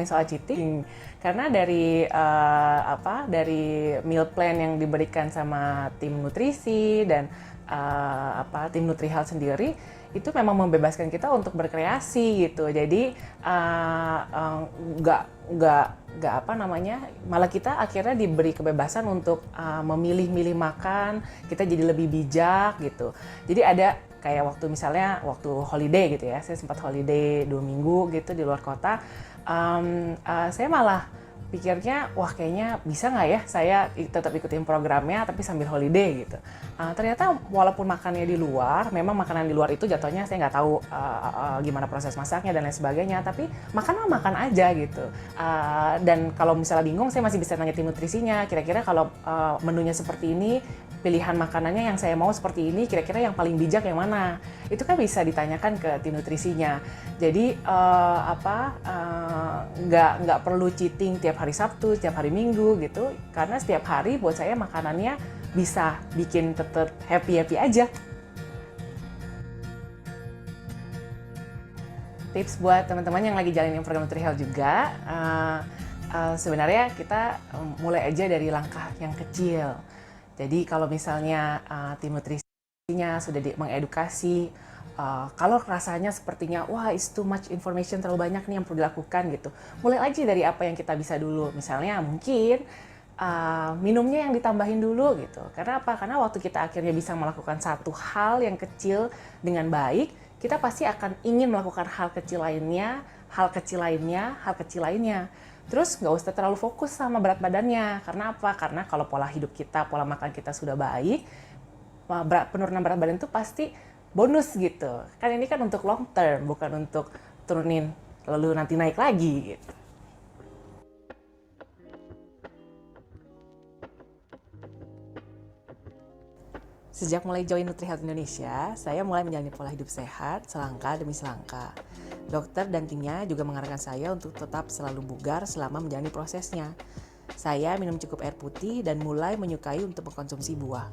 soal cheating karena dari meal plan yang diberikan sama tim nutrisi dan tim NutriHealth sendiri itu memang membebaskan kita untuk berkreasi gitu. Jadi nggak malah kita akhirnya diberi kebebasan untuk memilih-milih makan, kita jadi lebih bijak gitu. Jadi ada kayak waktu holiday gitu ya, saya sempat holiday 2 minggu gitu di luar kota. Saya malah pikirnya, wah kayaknya bisa nggak ya saya tetap ikutin programnya tapi sambil holiday gitu. Ternyata walaupun makannya di luar, memang makanan di luar itu jatuhnya saya nggak tahu gimana proses masaknya dan lain sebagainya, tapi makan mah makan aja gitu. Dan kalau misalnya bingung, saya masih bisa nanya tim nutrisinya, kira-kira kalau menunya seperti ini, pilihan makanannya yang saya mau seperti ini, kira-kira yang paling bijak yang mana? Itu kan bisa ditanyakan ke tim nutrisinya. Jadi nggak perlu cheating tiap hari Sabtu, tiap hari Minggu gitu, karena setiap hari buat saya makanannya bisa bikin tetap happy aja. Tips buat teman-teman yang lagi jalanin program NutriHealth juga, sebenarnya kita mulai aja dari langkah yang kecil. Jadi kalau misalnya tim nutrisinya sudah mengedukasi, kalau rasanya sepertinya wah it's too much information, terlalu banyak nih yang perlu dilakukan gitu, mulai aja dari apa yang kita bisa dulu. Misalnya mungkin minumnya yang ditambahin dulu gitu. Karena apa? Karena waktu kita akhirnya bisa melakukan satu hal yang kecil dengan baik, kita pasti akan ingin melakukan hal kecil lainnya, hal kecil lainnya. Terus nggak usah terlalu fokus sama berat badannya. Karena apa? Karena kalau pola hidup kita, pola makan kita sudah baik, penurunan berat badan itu pasti bonus gitu. Kan ini kan untuk long term, bukan untuk turunin lalu nanti naik lagi gitu. Sejak mulai join NutriHealth Indonesia, saya mulai menjalani pola hidup sehat selangkah demi selangkah. Dokter dan timnya juga mengarahkan saya untuk tetap selalu bugar selama menjalani prosesnya. Saya minum cukup air putih dan mulai menyukai untuk mengkonsumsi buah.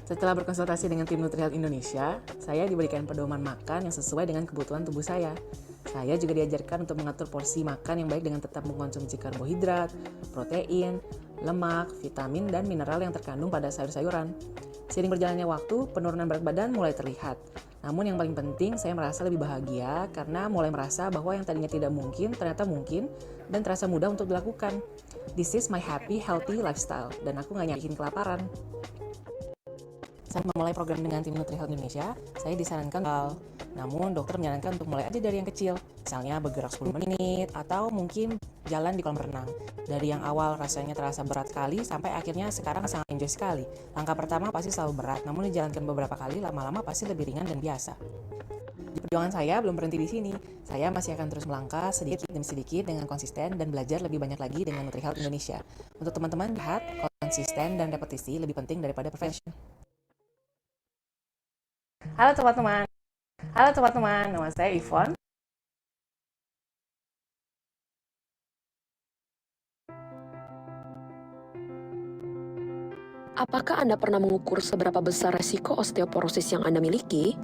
Setelah berkonsultasi dengan tim NutriHealth Indonesia, saya diberikan pedoman makan yang sesuai dengan kebutuhan tubuh saya. Saya juga diajarkan untuk mengatur porsi makan yang baik dengan tetap mengkonsumsi karbohidrat, protein, lemak, vitamin, dan mineral yang terkandung pada sayur-sayuran. Seiring berjalannya waktu, penurunan berat badan mulai terlihat. Namun yang paling penting, saya merasa lebih bahagia karena mulai merasa bahwa yang tadinya tidak mungkin, ternyata mungkin, dan terasa mudah untuk dilakukan. This is my happy, healthy lifestyle, dan aku nggak nyakitin kelaparan. Saat memulai program dengan tim NutriHealth Indonesia, saya disarankan namun dokter menyarankan untuk mulai aja dari yang kecil, misalnya bergerak 10 menit atau mungkin jalan di kolam renang. Dari yang awal rasanya terasa berat sekali sampai akhirnya sekarang sangat enjoy sekali. Langkah pertama pasti selalu berat, namun dijalankan beberapa kali lama-lama pasti lebih ringan dan biasa. Di perjuangan saya belum berhenti di sini. Saya masih akan terus melangkah sedikit demi sedikit dengan konsisten dan belajar lebih banyak lagi dengan NutriHealth Indonesia. Untuk teman-teman, lihat konsisten dan repetisi lebih penting daripada perfection. Halo teman-teman, nama saya Yvonne. Apakah Anda pernah mengukur seberapa besar resiko osteoporosis yang Anda miliki?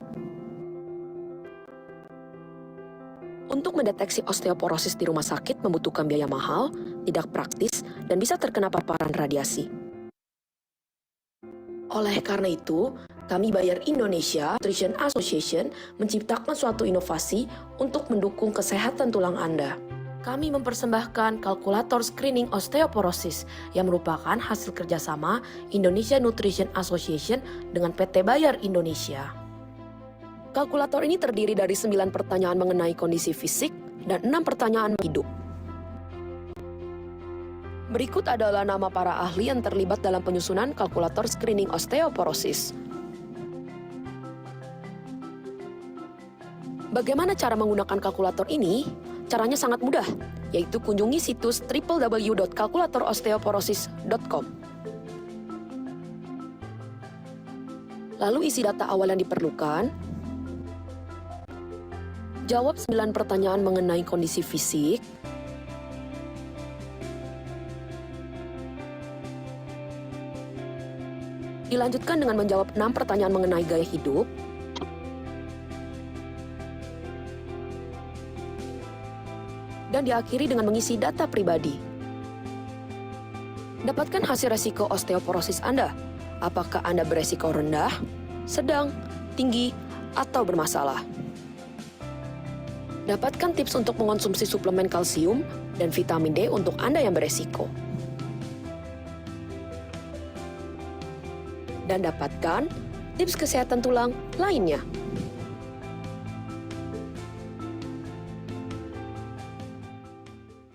Untuk mendeteksi osteoporosis di rumah sakit membutuhkan biaya mahal, tidak praktis, dan bisa terkena paparan radiasi. Oleh karena itu, kami Bayer Indonesia Nutrition Association menciptakan suatu inovasi untuk mendukung kesehatan tulang Anda. Kami mempersembahkan kalkulator screening osteoporosis yang merupakan hasil kerjasama Indonesia Nutrition Association dengan PT Bayer Indonesia. Kalkulator ini terdiri dari 9 pertanyaan mengenai kondisi fisik dan 6 pertanyaan hidup. Berikut adalah nama para ahli yang terlibat dalam penyusunan kalkulator screening osteoporosis. Bagaimana cara menggunakan kalkulator ini? Caranya sangat mudah, yaitu kunjungi situs www.kalkulatorosteoporosis.com. Lalu isi data awal yang diperlukan. Jawab 9 pertanyaan mengenai kondisi fisik. Dilanjutkan dengan menjawab 6 pertanyaan mengenai gaya hidup, dan diakhiri dengan mengisi data pribadi. Dapatkan hasil resiko osteoporosis Anda. Apakah Anda beresiko rendah, sedang, tinggi, atau bermasalah? Dapatkan tips untuk mengonsumsi suplemen kalsium dan vitamin D untuk Anda yang beresiko. Dan dapatkan tips kesehatan tulang lainnya.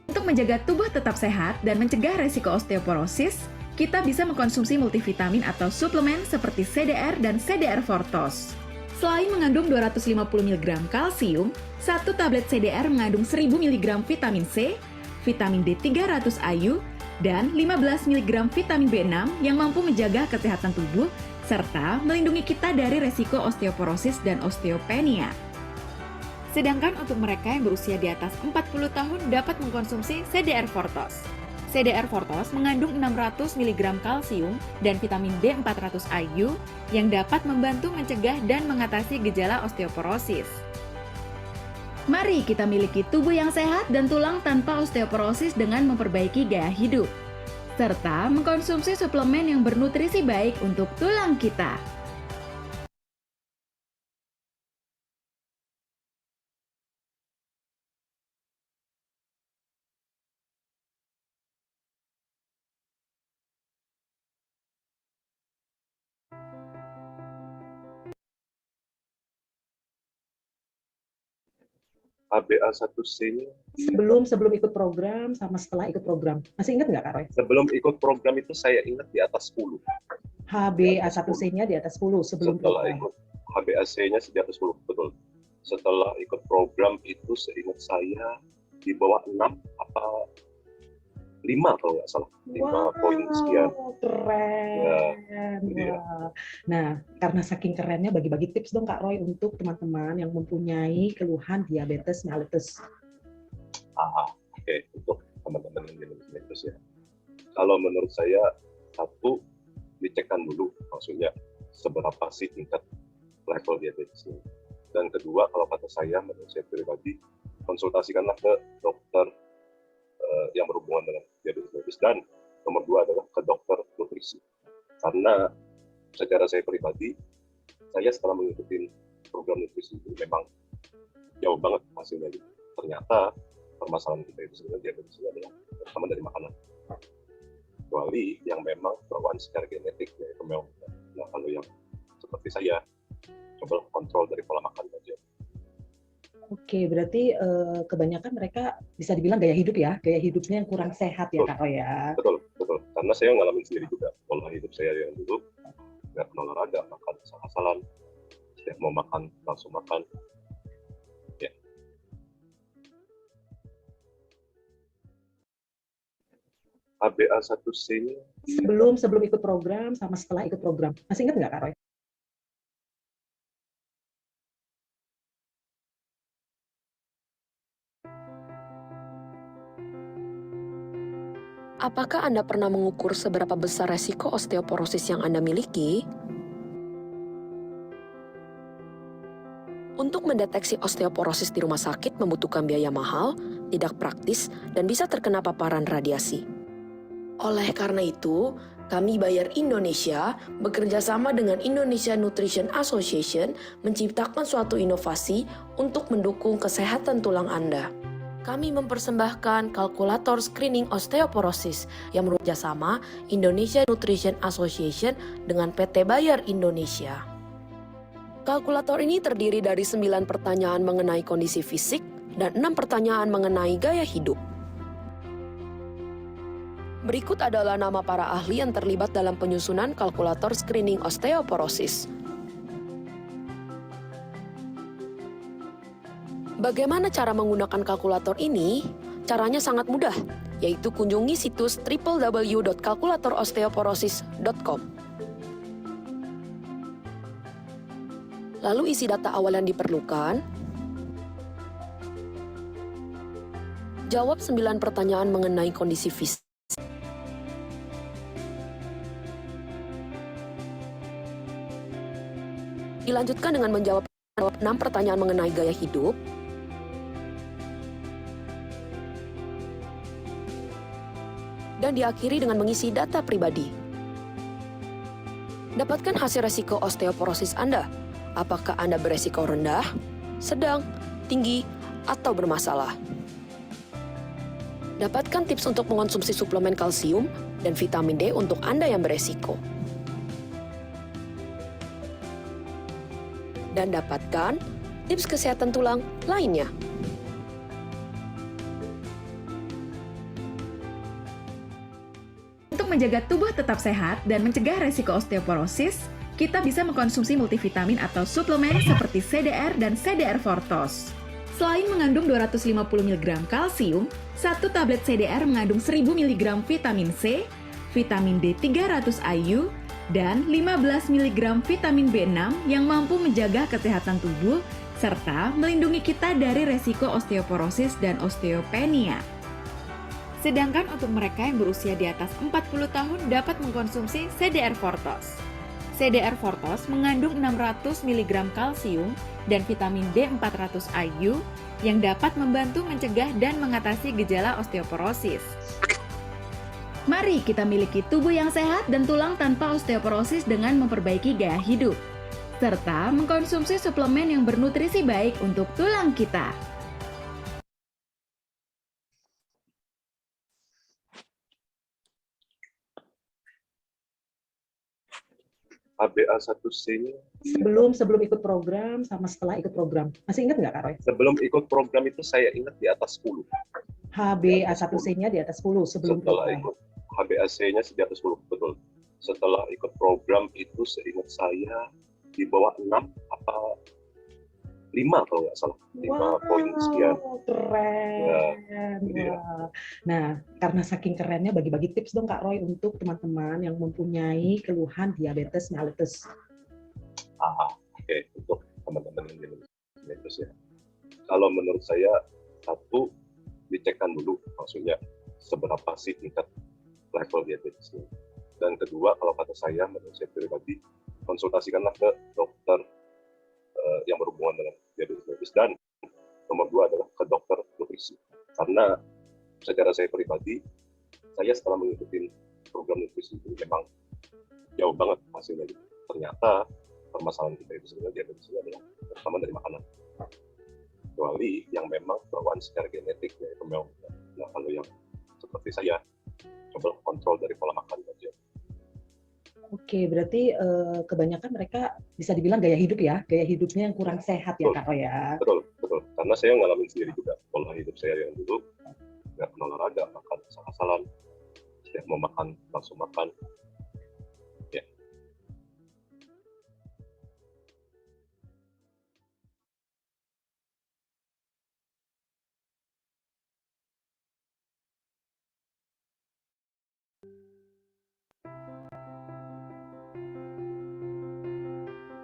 Untuk menjaga tubuh tetap sehat dan mencegah resiko osteoporosis, kita bisa mengkonsumsi multivitamin atau suplemen seperti CDR dan CDR Fortos. Selain mengandung 250 mg kalsium, satu tablet CDR mengandung 1000 mg vitamin C, vitamin D 300 IU, dan 15 mg vitamin B6 yang mampu menjaga kesehatan tubuh serta melindungi kita dari resiko osteoporosis dan osteopenia. Sedangkan untuk mereka yang berusia di atas 40 tahun dapat mengkonsumsi CDR Fortos. CDR Fortos mengandung 600 mg kalsium dan vitamin D 400 IU yang dapat membantu mencegah dan mengatasi gejala osteoporosis. Mari kita miliki tubuh yang sehat dan tulang tanpa osteoporosis dengan memperbaiki gaya hidup, serta mengkonsumsi suplemen yang bernutrisi baik untuk tulang kita. HbA1c-nya sebelum ikut program sama setelah ikut program. Masih ingat nggak Kak Roy? sebelum ikut program itu saya ingat di atas 10. HbA1c-nya di atas 10 sebelum Setelah program. ikut HbA1c-nya di atas 10, betul. Setelah ikut program itu seingat saya di bawah 6 apa 5 kalau nggak salah. 5 poin sekian. Keren. Ya, Wah. Nah, karena saking kerennya bagi-bagi tips dong Kak Roy untuk teman-teman yang mempunyai keluhan diabetes mellitus. Oke, untuk teman-teman yang diabetes ya. Kalau menurut saya, satu, dicekkan dulu, maksudnya seberapa sih tingkat level diabetesnya. Dan kedua, kalau kata saya, menurut saya pribadi, konsultasikanlah ke dokter yang berhubungan dengan diabetes. Dan nomor dua adalah ke dokter nutrisi. Karena secara saya pribadi, saya setelah mengikuti program nutrisi itu memang jauh banget hasilnya. Ternyata permasalahan kita itu sebenarnya diabetes ini adalah pertama dari makanan. Kecuali yang memang bawaan secara genetik, yaitu memang. Nah, kalau yang seperti saya, coba kontrol dari pola makan aja. Oke, berarti kebanyakan mereka bisa dibilang gaya hidup ya, gaya hidupnya yang kurang sehat ya Kak Roy ya. Betul. Karena saya ngalamin sendiri juga pola hidup saya yang dulu nggak pernah olahraga, makan asal-asalan, setiap mau makan langsung makan. Ya. HbA1c-nya Sebelum ikut program sama setelah ikut program. Masih ingat nggak Kak Roy? Apakah Anda pernah mengukur seberapa besar resiko osteoporosis yang Anda miliki? Untuk mendeteksi osteoporosis di rumah sakit membutuhkan biaya mahal, tidak praktis, dan bisa terkena paparan radiasi. Oleh karena itu, kami Bayer Indonesia bekerja sama dengan Indonesia Nutrition Association menciptakan suatu inovasi untuk mendukung kesehatan tulang Anda. Kami mempersembahkan kalkulator screening osteoporosis yang bekerja sama Indonesia Nutrition Association dengan PT Bayer Indonesia. Kalkulator ini terdiri dari 9 pertanyaan mengenai kondisi fisik dan 6 pertanyaan mengenai gaya hidup. Berikut adalah nama para ahli yang terlibat dalam penyusunan kalkulator screening osteoporosis. Bagaimana cara menggunakan kalkulator ini? Caranya sangat mudah, yaitu kunjungi situs www.kalkulatorosteoporosis.com. Lalu isi data awal yang diperlukan. Jawab 9 pertanyaan mengenai kondisi fisik. Dilanjutkan dengan menjawab 6 pertanyaan mengenai gaya hidup, dan diakhiri dengan mengisi data pribadi. Dapatkan hasil resiko osteoporosis Anda. Apakah Anda beresiko rendah, sedang, tinggi, atau bermasalah? Dapatkan tips untuk mengonsumsi suplemen kalsium dan vitamin D untuk Anda yang beresiko. Dan dapatkan tips kesehatan tulang lainnya. Untuk menjaga tubuh tetap sehat dan mencegah resiko osteoporosis, kita bisa mengkonsumsi multivitamin atau suplemen seperti CDR dan CDR Fortos. Selain mengandung 250 mg kalsium, satu tablet CDR mengandung 1000 mg vitamin C, vitamin D 300 IU, dan 15 mg vitamin B6 yang mampu menjaga kesehatan tubuh serta melindungi kita dari resiko osteoporosis dan osteopenia. Sedangkan untuk mereka yang berusia di atas 40 tahun dapat mengkonsumsi CDR Fortos. CDR Fortos mengandung 600 mg kalsium dan vitamin D 400 IU yang dapat membantu mencegah dan mengatasi gejala osteoporosis. Mari kita miliki tubuh yang sehat dan tulang tanpa osteoporosis dengan memperbaiki gaya hidup, serta mengkonsumsi suplemen yang bernutrisi baik untuk tulang kita. HbA1c-nya Sebelum ikut program sama setelah ikut program. Masih ingat nggak Kak Roy? sebelum ikut program itu saya ingat di atas 10. HbA1c-nya di atas 10 sebelum Setelah program. ikut HbA1c-nya di atas 10, betul. Setelah ikut program itu seingat saya di bawah 6 apa 5 kalau nggak salah. 5 poin sekian. Keren. Iya. Wah. Nah, karena saking kerennya bagi-bagi tips dong Kak Roy untuk teman-teman yang mempunyai keluhan diabetes mellitus. Oke, untuk teman-teman yang diabetes ya. Kalau menurut saya, satu, dicekkan dulu maksudnya seberapa sih tingkat level diabetesnya. Dan kedua, kalau kata saya, menurut saya pribadi, konsultasikanlah ke dokter yang berhubungan dengan diabetes. Dan nomor 2 adalah ke dokter nutrisi. Karena secara saya pribadi, saya setelah mengikuti program nutrisi itu memang jauh banget hasilnya. Ternyata permasalahan kita itu sebenarnya diabetes ini adalah pertama dari makanan. Kecuali yang memang bawaan secara genetik, yaitu memang. Nah, kalau yang seperti saya, coba kontrol dari pola makan aja. Oke, berarti kebanyakan mereka bisa dibilang gaya hidup ya, gaya hidupnya yang kurang sehat ya Kak Roy ya. Betul. Karena saya ngalamin sendiri juga pola hidup saya yang dulu nggak pernah olahraga, makan asal-asalan, setiap mau makan langsung makan. Ya.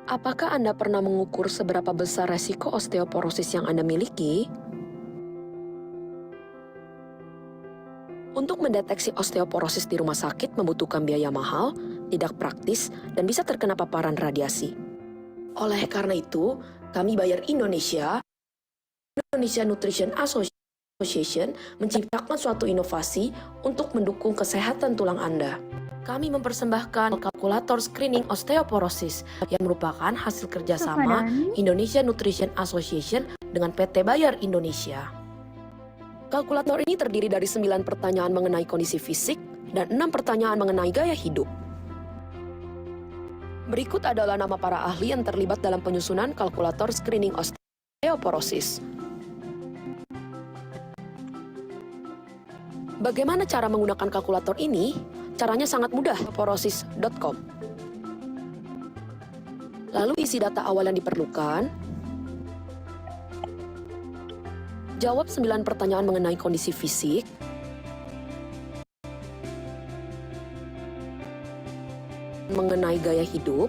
Apakah Anda pernah mengukur seberapa besar resiko osteoporosis yang Anda miliki? Untuk mendeteksi osteoporosis di rumah sakit membutuhkan biaya mahal, tidak praktis, dan bisa terkena paparan radiasi. Oleh karena itu, kami Bayer Indonesia Nutrition Association menciptakan suatu inovasi untuk mendukung kesehatan tulang Anda. Kami mempersembahkan kalkulator screening osteoporosis yang merupakan hasil kerjasama Indonesia Nutrition Association dengan PT Bayer Indonesia. Kalkulator ini terdiri dari 9 pertanyaan mengenai kondisi fisik dan 6 pertanyaan mengenai gaya hidup. Berikut adalah nama para ahli yang terlibat dalam penyusunan kalkulator screening osteoporosis. Bagaimana cara menggunakan kalkulator ini? Caranya sangat mudah, osteoporosis.com. Lalu isi data awal yang diperlukan. Jawab 9 pertanyaan mengenai kondisi fisik. Mengenai gaya hidup.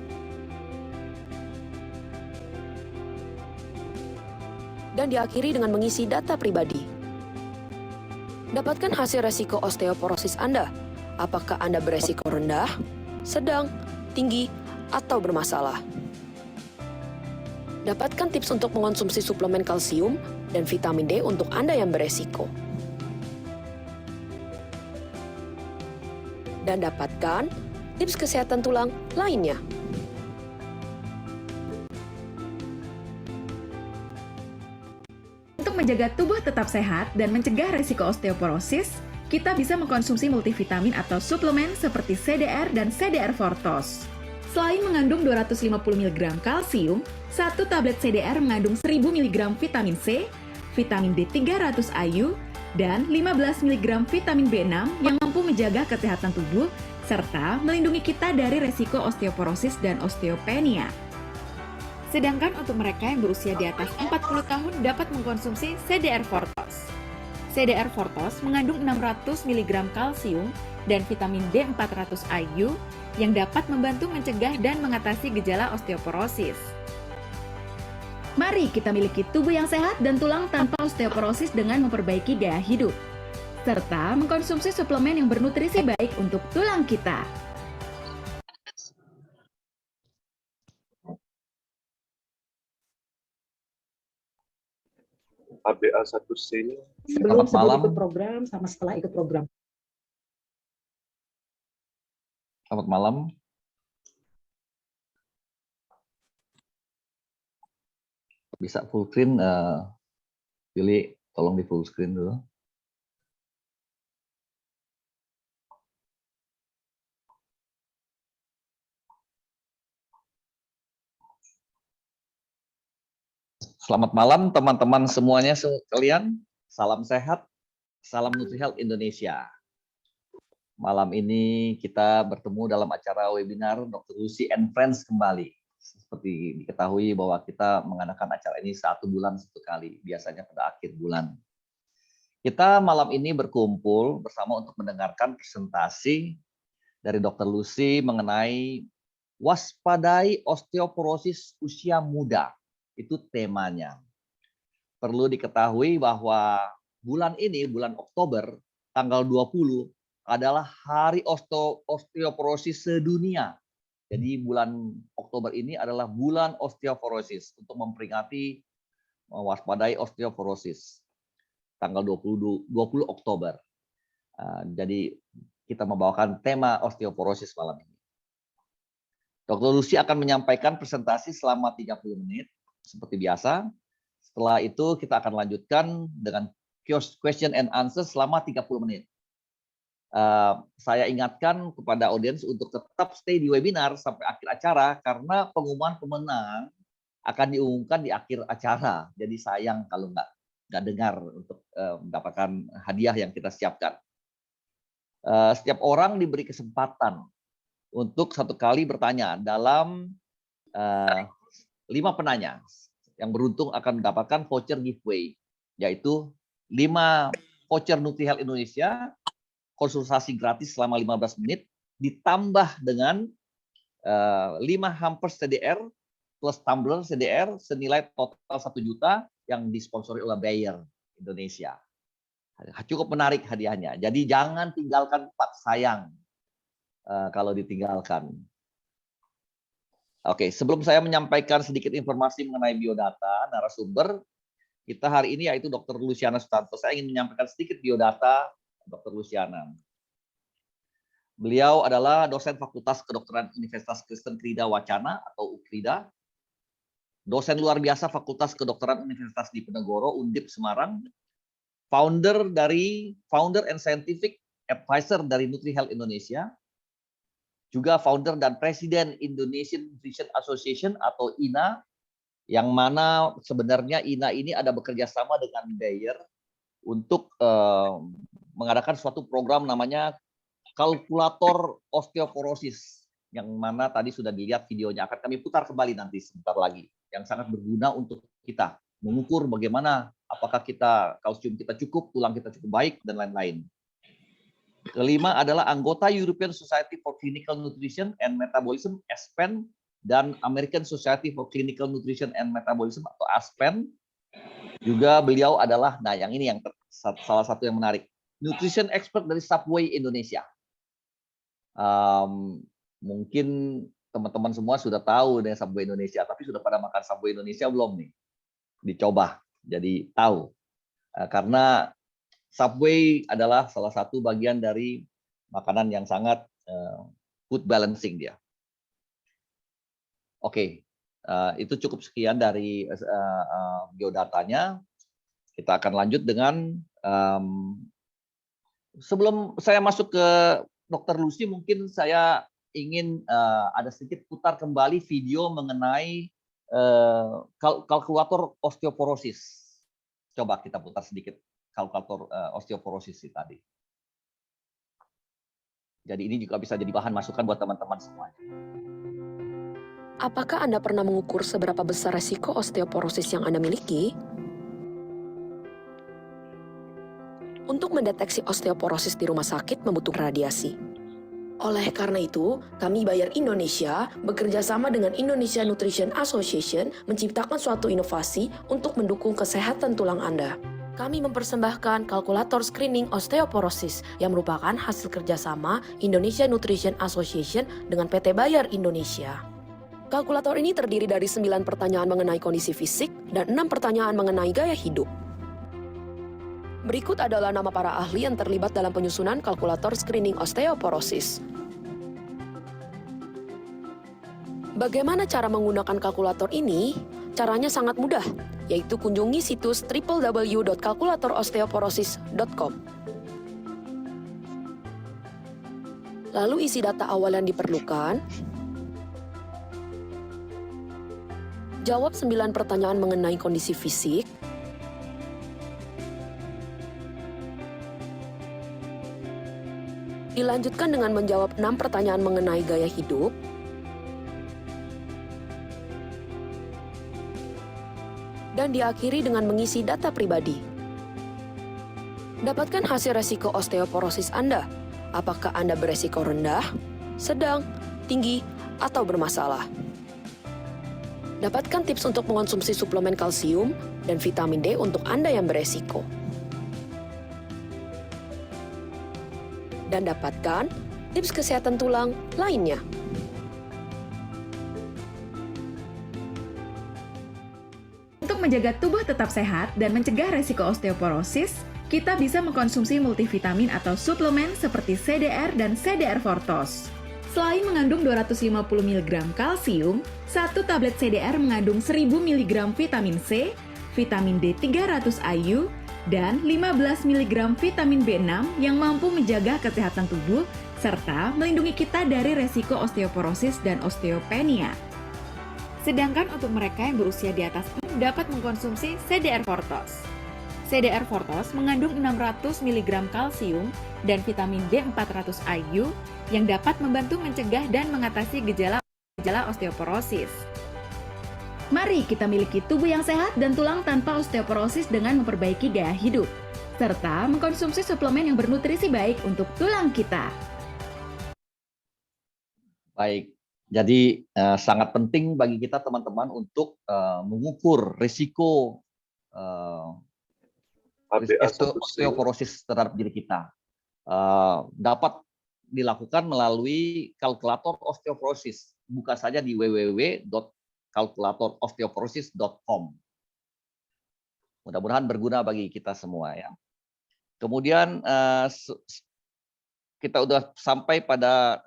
Dan diakhiri dengan mengisi data pribadi. Dapatkan hasil resiko osteoporosis Anda. Apakah Anda beresiko rendah, sedang, tinggi, atau bermasalah? Dapatkan tips untuk mengonsumsi suplemen kalsium dan vitamin D untuk Anda yang beresiko. Dan dapatkan tips kesehatan tulang lainnya. Untuk menjaga tubuh tetap sehat dan mencegah risiko osteoporosis, kita bisa mengkonsumsi multivitamin atau suplemen seperti CDR dan CDR Fortos. Selain mengandung 250 mg kalsium, satu tablet CDR mengandung 1000 mg vitamin C, vitamin D 300 IU, dan 15 mg vitamin B6 yang mampu menjaga kesehatan tubuh serta melindungi kita dari risiko osteoporosis dan osteopenia. Sedangkan untuk mereka yang berusia di atas 40 tahun dapat mengkonsumsi CDR Fortos. CDR Fortos mengandung 600 mg kalsium dan vitamin D 400 IU yang dapat membantu mencegah dan mengatasi gejala osteoporosis. Mari kita miliki tubuh yang sehat dan tulang tanpa osteoporosis dengan memperbaiki gaya hidup, serta mengkonsumsi suplemen yang bernutrisi baik untuk tulang kita. ABA1C-nya Sebelum malam. ikut program sama setelah ikut program. Selamat malam. Bisa full screen, pilih tolong di full screen dulu. Selamat malam teman-teman semuanya sekalian. Salam sehat, salam NutriHealth Indonesia. Malam ini kita bertemu dalam acara webinar Dr. Lucy and Friends kembali. Seperti diketahui bahwa kita mengadakan acara ini 1 bulan 1 kali, biasanya pada akhir bulan. Kita malam ini berkumpul bersama untuk mendengarkan presentasi dari Dr. Lucy mengenai waspadai osteoporosis usia muda. Itu temanya. Perlu diketahui bahwa bulan ini, bulan Oktober, tanggal 20, adalah Hari Osteoporosis Sedunia. Jadi bulan Oktober ini adalah bulan osteoporosis untuk memperingati mewaspadai osteoporosis. Tanggal 20 Oktober. Jadi kita membawakan tema osteoporosis malam ini. Dr. Lucy akan menyampaikan presentasi selama 30 menit seperti biasa. Setelah itu kita akan lanjutkan dengan question and answer selama 30 menit. Saya ingatkan kepada audiens untuk tetap stay di webinar sampai akhir acara karena pengumuman pemenang akan diumumkan di akhir acara. Jadi sayang kalau nggak dengar untuk mendapatkan hadiah yang kita siapkan. Setiap orang diberi kesempatan untuk 1 kali bertanya dalam 5 penanya yang beruntung akan mendapatkan voucher giveaway, yaitu 5 voucher NutriHealth Indonesia, konsultasi gratis selama 15 menit, ditambah dengan 5 hampers CDR plus tumbler CDR senilai total 1 juta yang disponsori oleh Bayer Indonesia. Cukup menarik hadiahnya. Jadi jangan tinggalkan Pak, sayang kalau ditinggalkan. Oke, sebelum saya menyampaikan sedikit informasi mengenai biodata narasumber, kita hari ini yaitu Dr. Luciana Sutanto. Saya ingin menyampaikan sedikit biodata Dr. Luciana. Beliau adalah dosen Fakultas Kedokteran Universitas Kristen Krida Wacana atau UKRIDA, dosen luar biasa Fakultas Kedokteran Universitas Diponegoro Undip Semarang, founder and scientific advisor dari NutriHealth Indonesia, juga founder dan presiden Indonesian Nutrition Association atau INA, yang mana sebenarnya INA ini ada bekerja sama dengan Bayer untuk mengadakan suatu program namanya kalkulator osteoporosis, yang mana tadi sudah dilihat videonya, akan kami putar kembali nanti sebentar lagi, yang sangat berguna untuk kita mengukur bagaimana apakah kalsium kita cukup, tulang kita cukup baik, dan lain-lain. Kelima adalah anggota European Society for Clinical Nutrition and Metabolism (ESPEN) dan American Society for Clinical Nutrition and Metabolism atau ASPEN. Juga beliau adalah, yang ini yang salah satu yang menarik, nutrition expert dari Subway Indonesia. Mungkin teman-teman semua sudah tahu dengan Subway Indonesia, tapi sudah pada makan Subway Indonesia belum nih? Dicoba, jadi tahu. Karena Subway adalah salah satu bagian dari makanan yang sangat food balancing dia. Oke, itu cukup sekian dari biodatanya. Kita akan lanjut dengan sebelum saya masuk ke Dr. Lucy, mungkin saya ingin ada sedikit putar kembali video mengenai kalkulator osteoporosis. Coba kita putar sedikit kalkulator osteoporosis tadi. Jadi ini juga bisa jadi bahan masukan buat teman-teman semuanya. Apakah Anda pernah mengukur seberapa besar resiko osteoporosis yang Anda miliki? Untuk mendeteksi osteoporosis di rumah sakit membutuhkan radiasi. Oleh karena itu, kami Bayer Indonesia bekerja sama dengan Indonesia Nutrition Association menciptakan suatu inovasi untuk mendukung kesehatan tulang Anda. Kami mempersembahkan kalkulator screening osteoporosis yang merupakan hasil kerjasama Indonesia Nutrition Association dengan PT Bayer Indonesia. Kalkulator ini terdiri dari 9 pertanyaan mengenai kondisi fisik dan 6 pertanyaan mengenai gaya hidup. Berikut adalah nama para ahli yang terlibat dalam penyusunan kalkulator screening osteoporosis. Bagaimana cara menggunakan kalkulator ini? Caranya sangat mudah, yaitu kunjungi situs www.kalkulatorosteoporosis.com. Lalu isi data awal yang diperlukan. Jawab 9 pertanyaan mengenai kondisi fisik. Dilanjutkan dengan menjawab 6 pertanyaan mengenai gaya hidup. Dan diakhiri dengan mengisi data pribadi. Dapatkan hasil resiko osteoporosis Anda. Apakah Anda beresiko rendah, sedang, tinggi, atau bermasalah? Dapatkan tips untuk mengonsumsi suplemen kalsium dan vitamin D untuk Anda yang beresiko. Dan dapatkan tips kesehatan tulang lainnya. Untuk menjaga tubuh tetap sehat dan mencegah resiko osteoporosis, kita bisa mengkonsumsi multivitamin atau suplemen seperti CDR dan CDR Fortos. Selain mengandung 250 mg kalsium, satu tablet CDR mengandung 1000 mg vitamin C, vitamin D 300 IU, dan 15 mg vitamin B6 yang mampu menjaga kesehatan tubuh serta melindungi kita dari resiko osteoporosis dan osteopenia. Sedangkan untuk mereka yang berusia di atas 6 dapat mengkonsumsi CDR Fortos. CDR Fortos mengandung 600 mg kalsium dan vitamin D 400 IU yang dapat membantu mencegah dan mengatasi gejala osteoporosis. Mari kita miliki tubuh yang sehat dan tulang tanpa osteoporosis dengan memperbaiki gaya hidup, serta mengkonsumsi suplemen yang bernutrisi baik untuk tulang kita. Baik, jadi sangat penting bagi kita teman-teman untuk mengukur risiko osteoporosis terhadap diri kita. Dapat dilakukan melalui kalkulator osteoporosis, buka saja di www.kalkulatorosteoporosis.com. Mudah-mudahan berguna bagi kita semua ya. Kemudian kita udah sampai pada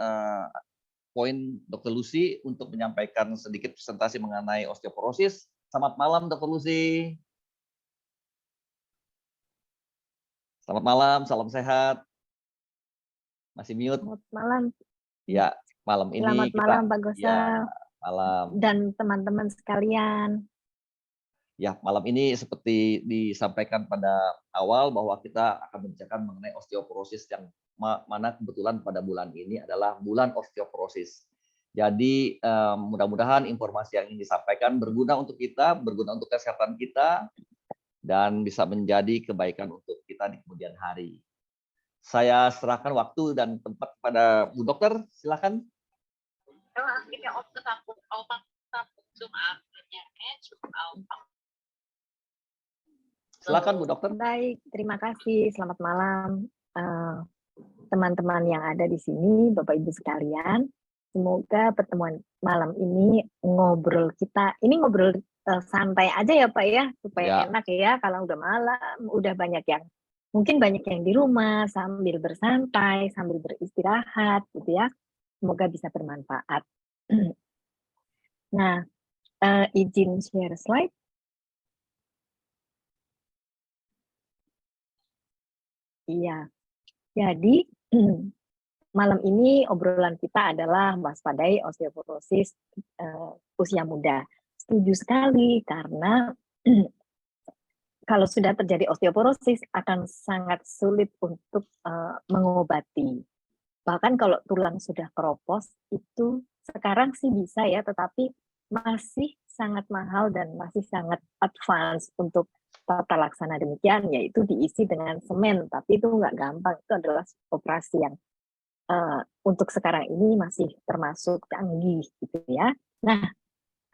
poin Dr. Lucy untuk menyampaikan sedikit presentasi mengenai osteoporosis. Selamat malam Dr. Lucy. Selamat malam, salam sehat. Masih mute? Selamat malam. Ya, malam ini Selamat malam Pak Gosal. Ya, malam. Dan teman-teman sekalian. Ya, malam ini seperti disampaikan pada awal bahwa kita akan membicarakan mengenai osteoporosis yang mana kebetulan pada bulan ini adalah bulan osteoporosis. Jadi mudah-mudahan informasi yang ini disampaikan berguna untuk kita, berguna untuk kesehatan kita, dan bisa menjadi kebaikan untuk kita di kemudian hari. Saya serahkan waktu dan tempat kepada Bu Dokter, silakan. Silakan Bu Dokter. Baik, terima kasih. Selamat malam teman-teman yang ada di sini, Bapak Ibu sekalian. Semoga pertemuan malam ini ngobrol santai aja ya Pak ya, supaya Ya, enak ya kalau udah malam, udah mungkin banyak yang di rumah sambil bersantai, sambil beristirahat gitu ya. Semoga bisa bermanfaat. Nah, izin share slide. Iya, jadi malam ini obrolan kita adalah waspadai osteoporosis usia muda. Setuju sekali karena kalau sudah terjadi osteoporosis akan sangat sulit untuk mengobati. Bahkan kalau tulang sudah keropos itu sekarang sih bisa ya, tetapi masih sangat mahal dan masih sangat advance untuk tata laksana demikian, yaitu diisi dengan semen. Tapi itu nggak gampang, itu adalah operasi yang untuk sekarang ini masih termasuk canggih gitu ya. Nah,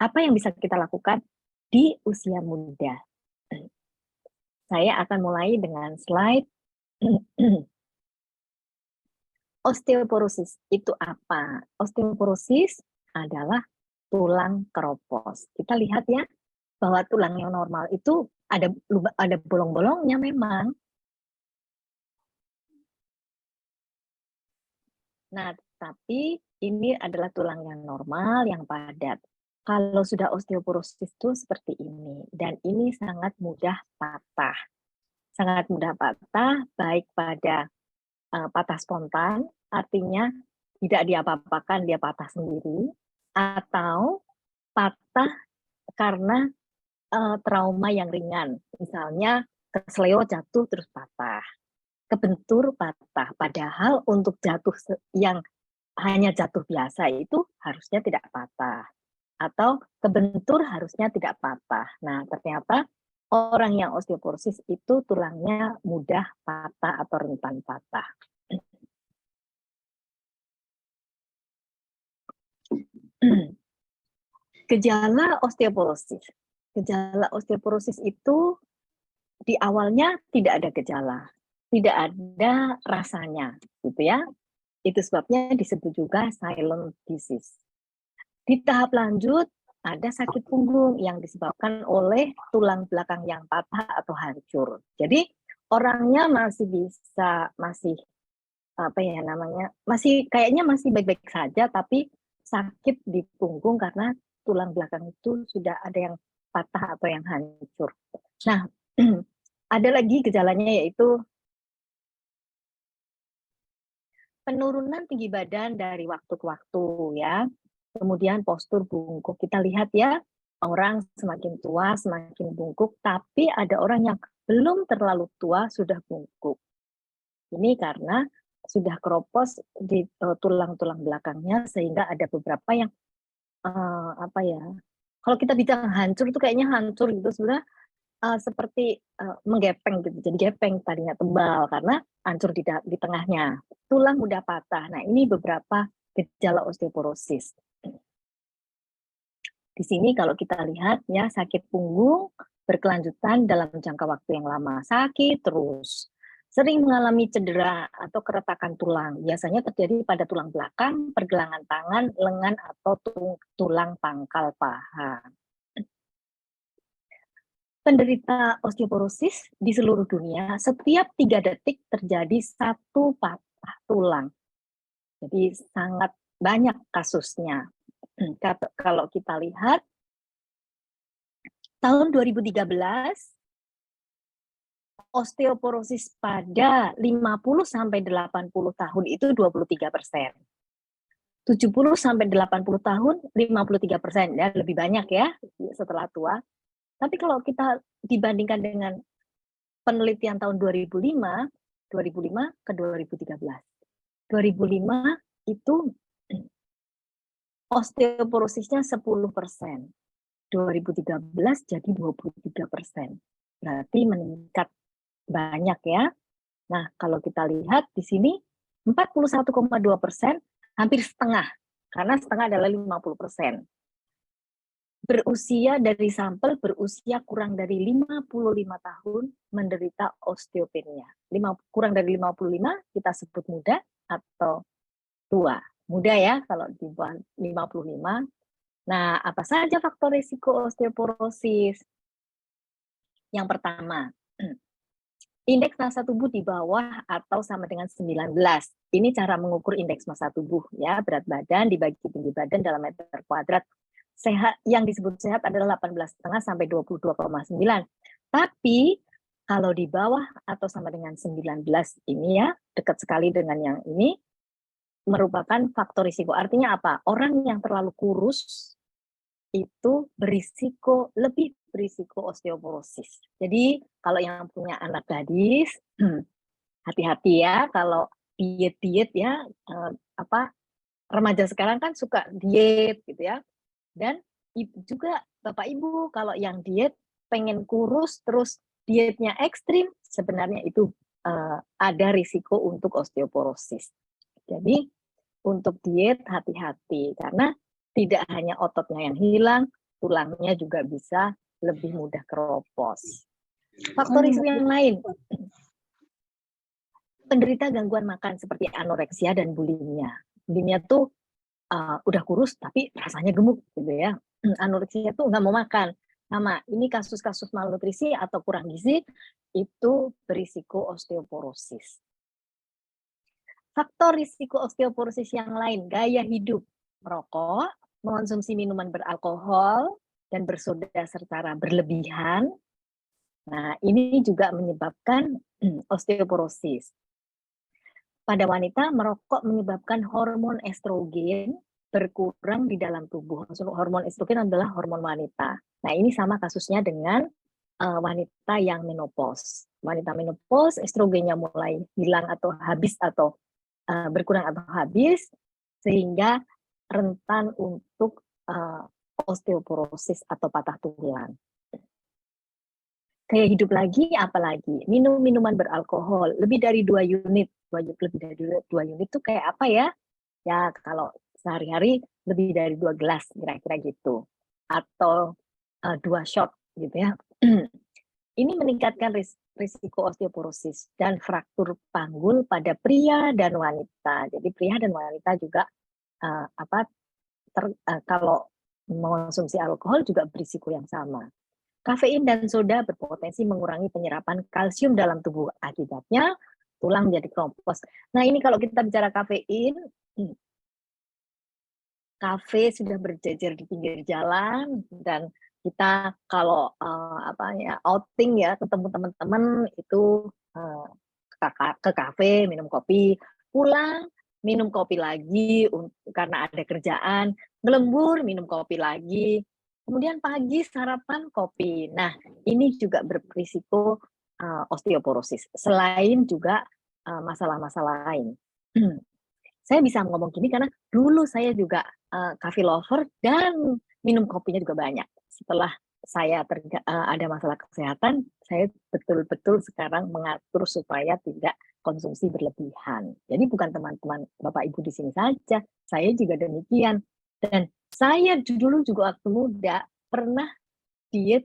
apa yang bisa kita lakukan di usia muda? Saya akan mulai dengan slide osteoporosis itu apa? Osteoporosis adalah tulang keropos. Kita lihat ya, bahwa tulang yang normal itu ada bolong-bolongnya memang. Nah, tapi ini adalah tulang yang normal, yang padat. Kalau sudah osteoporosis itu seperti ini, dan ini sangat mudah patah. Sangat mudah patah, baik pada patah spontan, artinya tidak diapa-apakan, dia patah sendiri, atau patah karena trauma yang ringan, misalnya kesleo jatuh terus patah, kebentur patah, padahal untuk jatuh yang hanya jatuh biasa itu harusnya tidak patah, atau kebentur harusnya tidak patah. Nah, ternyata orang yang osteoporosis itu tulangnya mudah patah atau rentan patah. Gejala osteoporosis. Gejala osteoporosis itu di awalnya tidak ada gejala, tidak ada rasanya, gitu ya. Itu sebabnya disebut juga silent disease. Di tahap lanjut ada sakit punggung yang disebabkan oleh tulang belakang yang patah atau hancur. Jadi orangnya masih apa ya namanya, kayaknya masih baik-baik saja, tapi sakit di punggung karena tulang belakang itu sudah ada yang patah atau yang hancur. Nah, ada lagi gejalanya yaitu penurunan tinggi badan dari waktu ke waktu ya. Kemudian postur bungkuk. Kita lihat ya, orang semakin tua semakin bungkuk, tapi ada orang yang belum terlalu tua sudah bungkuk. Ini karena sudah keropos di tulang-tulang belakangnya sehingga ada beberapa yang apa ya? Kalau kita bicara hancur itu kayaknya hancur gitu sebenarnya seperti menggepeng gitu. Jadi gepeng tadinya tebal karena hancur di tengahnya. Tulang mudah patah. Nah, ini beberapa gejala osteoporosis. Di sini kalau kita lihat ya, sakit punggung berkelanjutan dalam jangka waktu yang lama, sakit terus, sering mengalami cedera atau keretakan tulang, biasanya terjadi pada tulang belakang, pergelangan tangan, lengan, atau tulang pangkal paha. Penderita osteoporosis di seluruh dunia, setiap 3 detik terjadi 1 patah tulang. Jadi sangat banyak kasusnya. Kalau kita lihat, tahun 2013, osteoporosis pada 50-80 tahun itu 23%. 70-80 tahun, 53%. Ya, lebih banyak ya setelah tua. Tapi kalau kita dibandingkan dengan penelitian tahun 2005 ke 2013. 2005 itu osteoporosisnya 10%. 2013 jadi 23%. Berarti meningkat banyak ya. Nah, kalau kita lihat di sini 41,2%, hampir setengah. Karena setengah adalah 50%. Dari sampel berusia kurang dari 55 tahun menderita osteopenia. Kurang dari 55 kita sebut muda atau tua. muda ya, kalau di bawah 55. Nah, apa saja faktor risiko osteoporosis? Yang pertama, indeks massa tubuh di bawah atau sama dengan 19. Ini cara mengukur indeks massa tubuh ya, berat badan dibagi tinggi badan dalam meter kuadrat. Sehat, yang disebut sehat adalah 18,5 sampai 22,9. Tapi kalau di bawah atau sama dengan 19 ini ya, dekat sekali dengan yang ini, merupakan faktor risiko. Artinya apa? Orang yang terlalu kurus itu lebih berisiko osteoporosis. Jadi kalau yang punya anak gadis, hati-hati ya kalau diet-diet ya, remaja sekarang kan suka diet gitu ya. Dan juga Bapak Ibu kalau yang diet pengen kurus terus dietnya ekstrim, sebenarnya itu ada risiko untuk osteoporosis. Jadi untuk diet hati-hati karena tidak hanya ototnya yang hilang, tulangnya juga bisa lebih mudah keropos. Faktor risiko yang lain, penderita gangguan makan seperti anoreksia dan bulimia. Bulimia tuh udah kurus tapi rasanya gemuk gitu ya. Anoreksia tuh nggak mau makan. Sama, ini kasus-kasus malnutrisi atau kurang gizi itu berisiko osteoporosis. Faktor risiko osteoporosis yang lain, gaya hidup, merokok, mengonsumsi minuman beralkohol dan bersoda secara berlebihan. Nah, ini juga menyebabkan osteoporosis. Pada wanita, merokok menyebabkan hormon estrogen berkurang di dalam tubuh. Hormon estrogen adalah hormon wanita. Nah, ini sama kasusnya dengan wanita yang menopause. Wanita menopause, estrogennya mulai hilang atau habis atau berkurang atau habis, sehingga rentan untuk osteoporosis atau patah tulang. Gaya hidup lagi, apalagi minum minuman beralkohol lebih dari 2 unit. Lebih dari 2 unit itu kayak apa ya? Ya kalau sehari-hari lebih dari 2 gelas kira-kira gitu. Atau 2 shot gitu ya. Ini meningkatkan risiko osteoporosis dan fraktur panggul pada pria dan wanita. Jadi pria dan wanita juga kalau mengonsumsi alkohol juga berisiko yang sama. Kafein dan soda berpotensi mengurangi penyerapan kalsium dalam tubuh. Akibatnya tulang menjadi keropos. Nah, ini kalau kita bicara kafein, kafe sudah berjejer di pinggir jalan dan kita kalau outing ya ketemu teman-teman itu ke kafe minum kopi, pulang minum kopi lagi karena ada kerjaan, ngelembur minum kopi lagi. Kemudian pagi sarapan kopi. Nah, ini juga berisiko osteoporosis. Selain juga masalah-masalah lain. Saya bisa ngomong gini karena dulu saya juga coffee lover dan minum kopinya juga banyak. Setelah saya ada masalah kesehatan, saya betul-betul sekarang mengatur supaya tidak konsumsi berlebihan. Jadi bukan teman-teman Bapak Ibu di sini saja, saya juga demikian. Dan saya dulu juga waktu muda pernah diet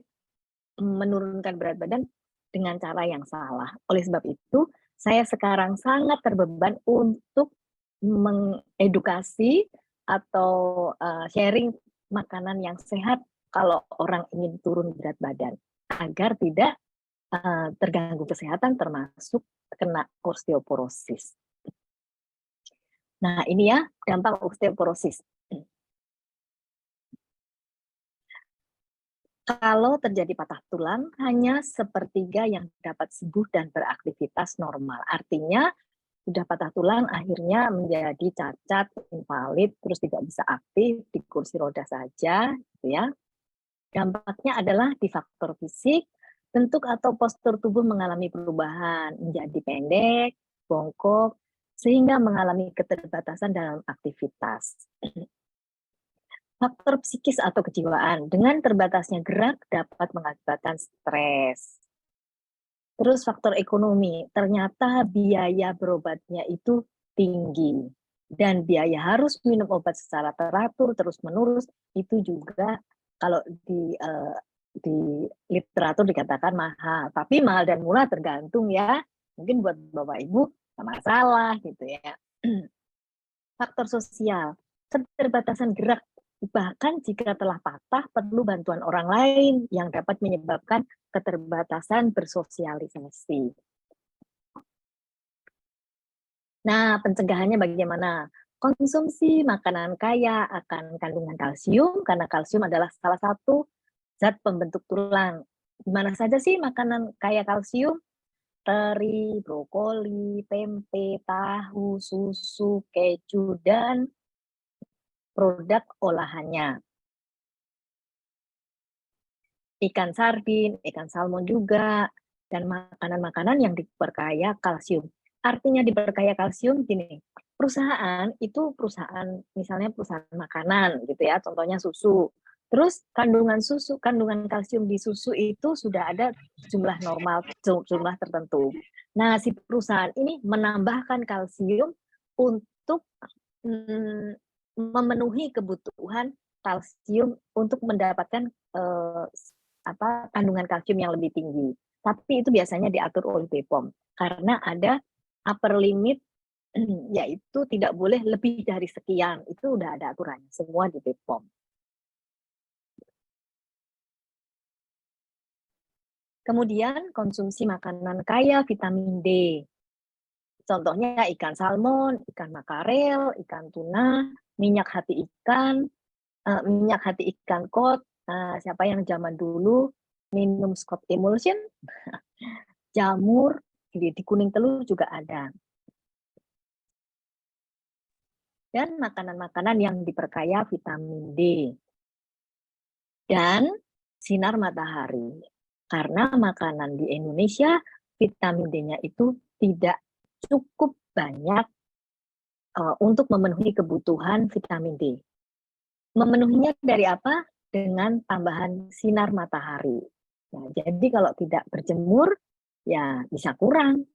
menurunkan berat badan dengan cara yang salah. Oleh sebab itu, saya sekarang sangat terbeban untuk mengedukasi atau sharing makanan yang sehat kalau orang ingin turun berat badan agar tidak terganggu kesehatan termasuk kena osteoporosis. Nah, ini ya dampak osteoporosis. Kalau terjadi patah tulang, hanya sepertiga yang dapat sembuh dan beraktivitas normal. Artinya, sudah patah tulang, akhirnya menjadi cacat, invalid, terus tidak bisa aktif, di kursi roda saja, gitu ya. Dampaknya adalah di faktor fisik, bentuk atau postur tubuh mengalami perubahan, menjadi pendek, bongkok, sehingga mengalami keterbatasan dalam aktivitas. Faktor psikis atau kejiwaan, dengan terbatasnya gerak dapat mengakibatkan stres. Terus faktor ekonomi, ternyata biaya berobatnya itu tinggi. Dan biaya harus minum obat secara teratur, terus-menerus, itu juga kalau di literatur dikatakan mahal. Tapi mahal dan murah tergantung ya. Mungkin buat Bapak Ibu nggak masalah gitu ya. faktor sosial, keterbatasan gerak, bahkan jika telah patah perlu bantuan orang lain yang dapat menyebabkan keterbatasan bersosialisasi. Nah, pencegahannya bagaimana? Konsumsi makanan kaya akan kandungan kalsium, karena kalsium adalah salah satu zat pembentuk tulang. Di mana saja sih makanan kaya kalsium? Teri, brokoli, tempe, tahu, susu, keju, dan produk olahannya. Ikan sardin, ikan salmon juga, dan makanan-makanan yang diperkaya kalsium. Artinya diperkaya kalsium gini, perusahaan itu misalnya perusahaan makanan gitu ya, contohnya susu. Terus kandungan kalsium di susu itu sudah ada jumlah normal, jumlah tertentu. Nah, si perusahaan ini menambahkan kalsium untuk memenuhi kebutuhan kalsium untuk mendapatkan kandungan kalsium yang lebih tinggi. Tapi itu biasanya diatur oleh BPOM karena ada upper limit, yaitu tidak boleh lebih dari sekian. Itu udah ada aturannya semua di BPOM. Kemudian konsumsi makanan kaya vitamin D. Contohnya ikan salmon, ikan makarel, ikan tuna, minyak hati ikan kod. Siapa yang zaman dulu minum Scott Emulsion, jamur, di kuning telur juga ada. Dan makanan-makanan yang diperkaya vitamin D. Dan sinar matahari. Karena makanan di Indonesia, vitamin D-nya itu tidak cukup banyak untuk memenuhi kebutuhan vitamin D. Memenuhinya dari apa? Dengan tambahan sinar matahari. Nah, jadi kalau tidak berjemur, ya bisa kurang.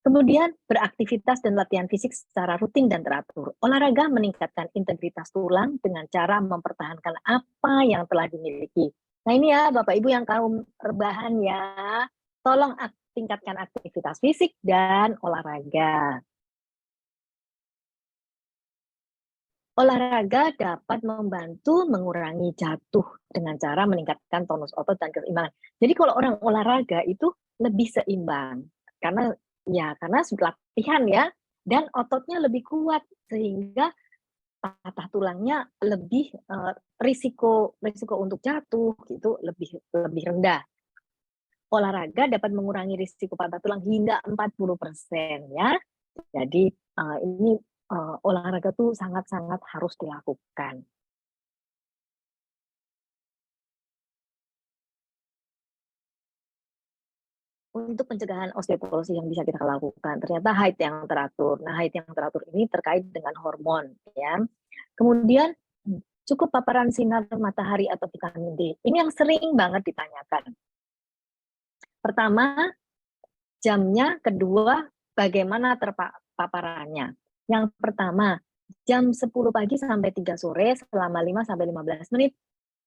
Kemudian beraktivitas dan latihan fisik secara rutin dan teratur. Olahraga meningkatkan integritas tulang dengan cara mempertahankan apa yang telah dimiliki. Nah ini ya Bapak Ibu yang kaum rebahan ya, tolong tingkatkan aktivitas fisik dan olahraga. Olahraga dapat membantu mengurangi jatuh dengan cara meningkatkan tonus otot dan keseimbangan. Jadi kalau orang olahraga itu lebih seimbang karena latihan ya, dan ototnya lebih kuat sehingga patah tulangnya lebih risiko untuk jatuh gitu lebih rendah. Olahraga dapat mengurangi risiko patah tulang hingga 40% ya. Jadi ini olahraga tuh sangat-sangat harus dilakukan. Untuk pencegahan osteoporosis yang bisa kita lakukan, ternyata haid yang teratur. Nah, haid yang teratur ini terkait dengan hormon, ya. Kemudian cukup paparan sinar matahari atau vitamin D. Ini yang sering banget ditanyakan. Pertama, jamnya. Kedua, bagaimana terpaparannya. Yang pertama, jam 10 pagi sampai 3 sore selama 5-15 menit,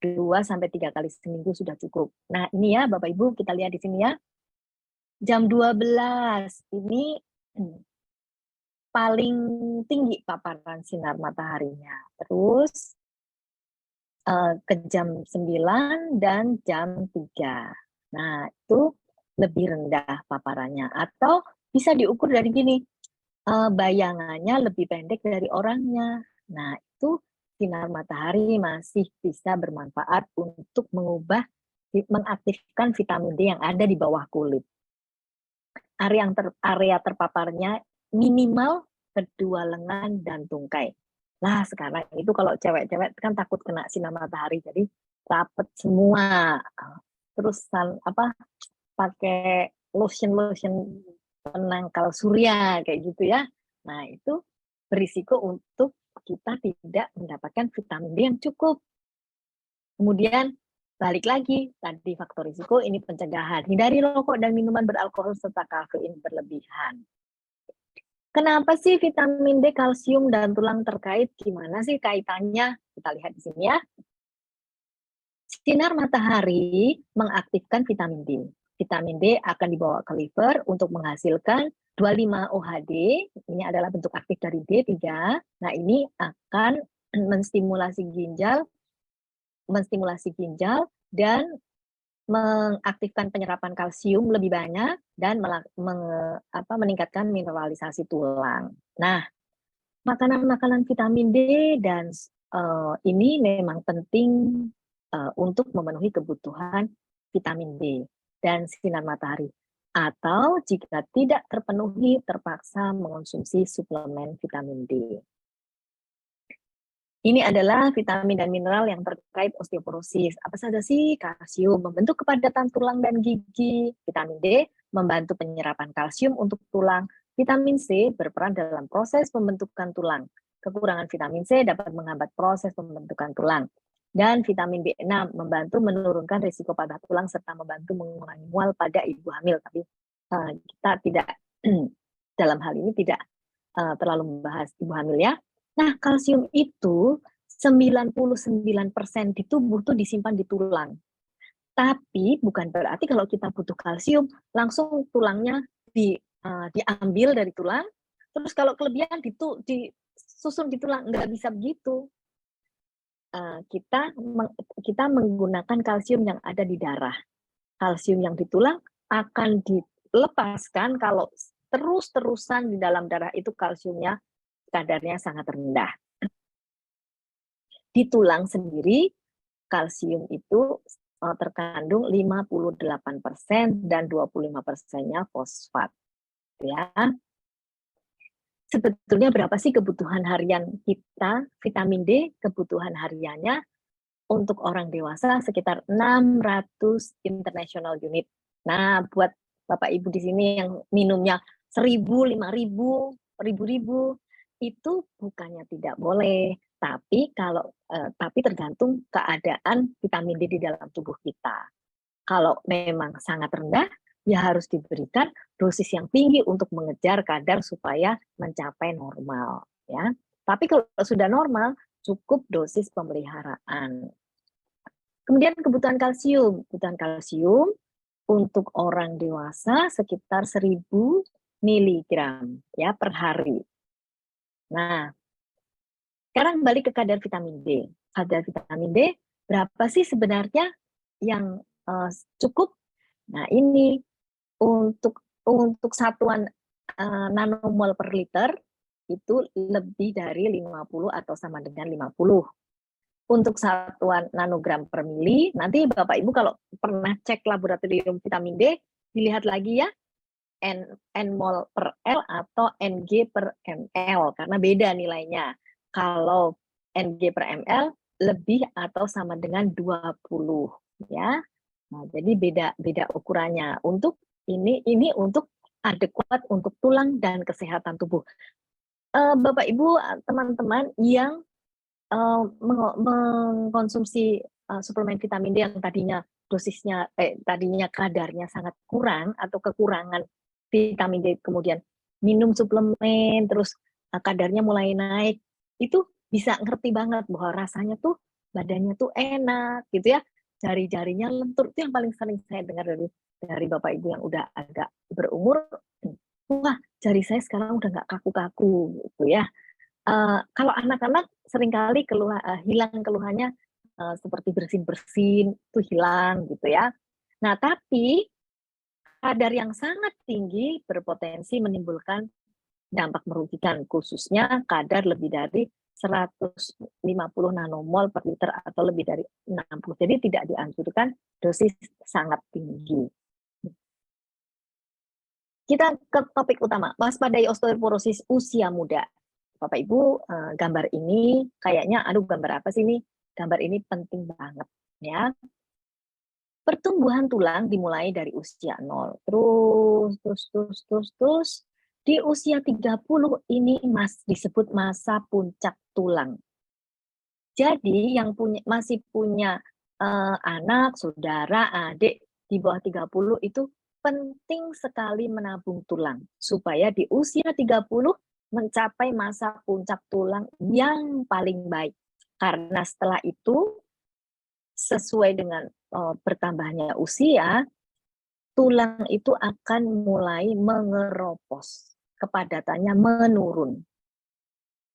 2-3 kali seminggu sudah cukup. Nah, ini ya Bapak Ibu, kita lihat di sini ya. Jam 12 ini paling tinggi paparan sinar mataharinya. Terus ke jam 9 dan jam 3. Nah, itu lebih rendah paparannya. Atau bisa diukur dari gini, bayangannya lebih pendek dari orangnya. Nah, itu sinar matahari masih bisa bermanfaat untuk mengaktifkan vitamin D yang ada di bawah kulit. Area terpaparnya minimal kedua lengan dan tungkai. Lah sekarang itu kalau cewek-cewek kan takut kena sinar matahari, jadi rapet semua. Terus pakai lotion penangkal surya kayak gitu ya. Nah itu berisiko untuk kita tidak mendapatkan vitamin D yang cukup. Kemudian balik lagi tadi faktor risiko ini pencegahan. Hindari rokok dan minuman beralkohol serta kafein berlebihan. Kenapa sih vitamin D, kalsium, dan tulang terkait? Gimana sih kaitannya? Kita lihat di sini ya. Sinar matahari mengaktifkan vitamin D. vitamin D akan dibawa ke liver untuk menghasilkan 25-OHD, ini adalah bentuk aktif dari D3. Nah, ini akan menstimulasi ginjal dan mengaktifkan penyerapan kalsium lebih banyak dan meningkatkan mineralisasi tulang. Nah, makanan-makanan vitamin D dan ini memang penting untuk memenuhi kebutuhan vitamin D dan sinar matahari. Atau jika tidak terpenuhi, terpaksa mengonsumsi suplemen vitamin D. Ini adalah vitamin dan mineral yang terkait osteoporosis. Apa saja sih? Kalsium membentuk kepadatan tulang dan gigi. Vitamin D membantu penyerapan kalsium untuk tulang. Vitamin C berperan dalam proses pembentukan tulang. Kekurangan vitamin C dapat menghambat proses pembentukan tulang. Dan vitamin B6 membantu menurunkan risiko patah tulang serta membantu mengurangi mual pada ibu hamil. Tapi kita tidak dalam hal ini tidak terlalu membahas ibu hamil ya. Nah, kalsium itu 99% di tubuh tuh disimpan di tulang. Tapi bukan berarti kalau kita butuh kalsium, langsung tulangnya diambil dari tulang, terus kalau kelebihan disusun di tulang, nggak bisa begitu. Kita menggunakan kalsium yang ada di darah. Kalsium yang di tulang akan dilepaskan kalau terus-terusan di dalam darah itu kalsiumnya kadarnya sangat rendah. Di tulang sendiri, kalsium itu terkandung 58% dan 25%-nya fosfat. Ya. Sebetulnya berapa sih kebutuhan harian kita, vitamin D, kebutuhan hariannya untuk orang dewasa sekitar 600 international unit. Nah, buat Bapak Ibu di sini yang minumnya 1.000, 5.000, 1.000, itu bukannya tidak boleh, tapi tergantung keadaan vitamin D di dalam tubuh kita. Kalau memang sangat rendah, ya harus diberikan dosis yang tinggi untuk mengejar kadar supaya mencapai normal, ya. Tapi kalau sudah normal, cukup dosis pemeliharaan. Kemudian kebutuhan kalsium untuk orang dewasa sekitar 1.000 mg ya per hari. Nah, sekarang balik ke kadar vitamin D. Kadar vitamin D berapa sih sebenarnya yang cukup? Nah, ini untuk satuan nanomol per liter itu lebih dari 50 atau sama dengan 50. Untuk satuan nanogram per mili, nanti Bapak Ibu kalau pernah cek laboratorium vitamin D, dilihat lagi ya, N mol per L atau Ng per ml, karena beda nilainya. Kalau Ng per ml lebih atau sama dengan 20 ya. Nah, jadi beda ukurannya. Untuk ini untuk adekuat untuk tulang dan kesehatan tubuh. Bapak Ibu, teman-teman yang mengkonsumsi suplemen vitamin D yang tadinya kadarnya sangat kurang atau kekurangan vitamin D, kemudian minum suplemen terus kadarnya mulai naik, itu bisa ngerti banget bahwa rasanya tuh badannya tuh enak gitu ya, jari-jarinya lentur. Itu yang paling sering saya dengar dari Bapak Ibu yang udah agak berumur, wah jari saya sekarang udah nggak kaku-kaku gitu ya. Kalau anak-anak seringkali hilang keluhannya seperti bersin-bersin itu hilang gitu ya. Nah, tapi kadar yang sangat tinggi berpotensi menimbulkan dampak merugikan, khususnya kadar lebih dari 150 nanomol per liter atau lebih dari 60. Jadi tidak dianjurkan dosis sangat tinggi. Kita ke topik utama, waspadai osteoporosis usia muda. Bapak Ibu, gambar ini kayaknya, gambar apa sih ini? Gambar ini penting banget ya. Pertumbuhan tulang dimulai dari usia 0. Terus di usia 30 ini disebut masa puncak tulang. Jadi yang masih punya anak, saudara, adik di bawah 30 itu penting sekali menabung tulang supaya di usia 30 mencapai masa puncak tulang yang paling baik. Karena setelah itu sesuai dengan bertambahnya usia, tulang itu akan mulai mengeropos, kepadatannya menurun.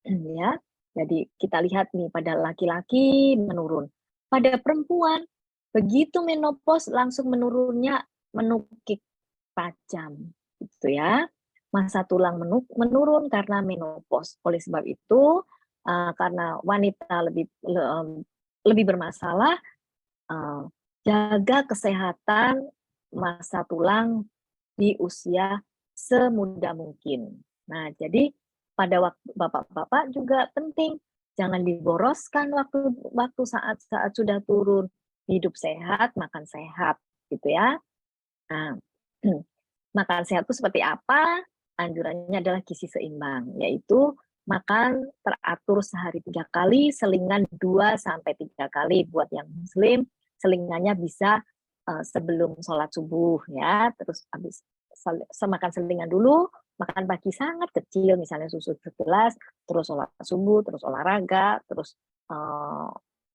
Ya, jadi kita lihat nih pada laki-laki menurun, pada perempuan begitu menopause langsung menurunnya menukik tajam, gitu ya. Masa tulang menurun karena menopause. Oleh sebab itu, karena wanita lebih bermasalah, jaga kesehatan masa tulang di usia semuda mungkin. Nah, jadi pada waktu bapak-bapak juga penting, jangan diboroskan waktu saat sudah turun. Hidup sehat, makan sehat, gitu ya. Nah, makan sehat itu seperti apa? Anjurannya adalah gizi seimbang, yaitu makan teratur sehari 3 kali, selingan 2-3 kali. Buat yang muslim, selingannya bisa sebelum sholat subuh ya, terus habis makan selingan dulu, makan pagi sangat kecil, misalnya susu segelas, terus sholat subuh, terus olahraga, terus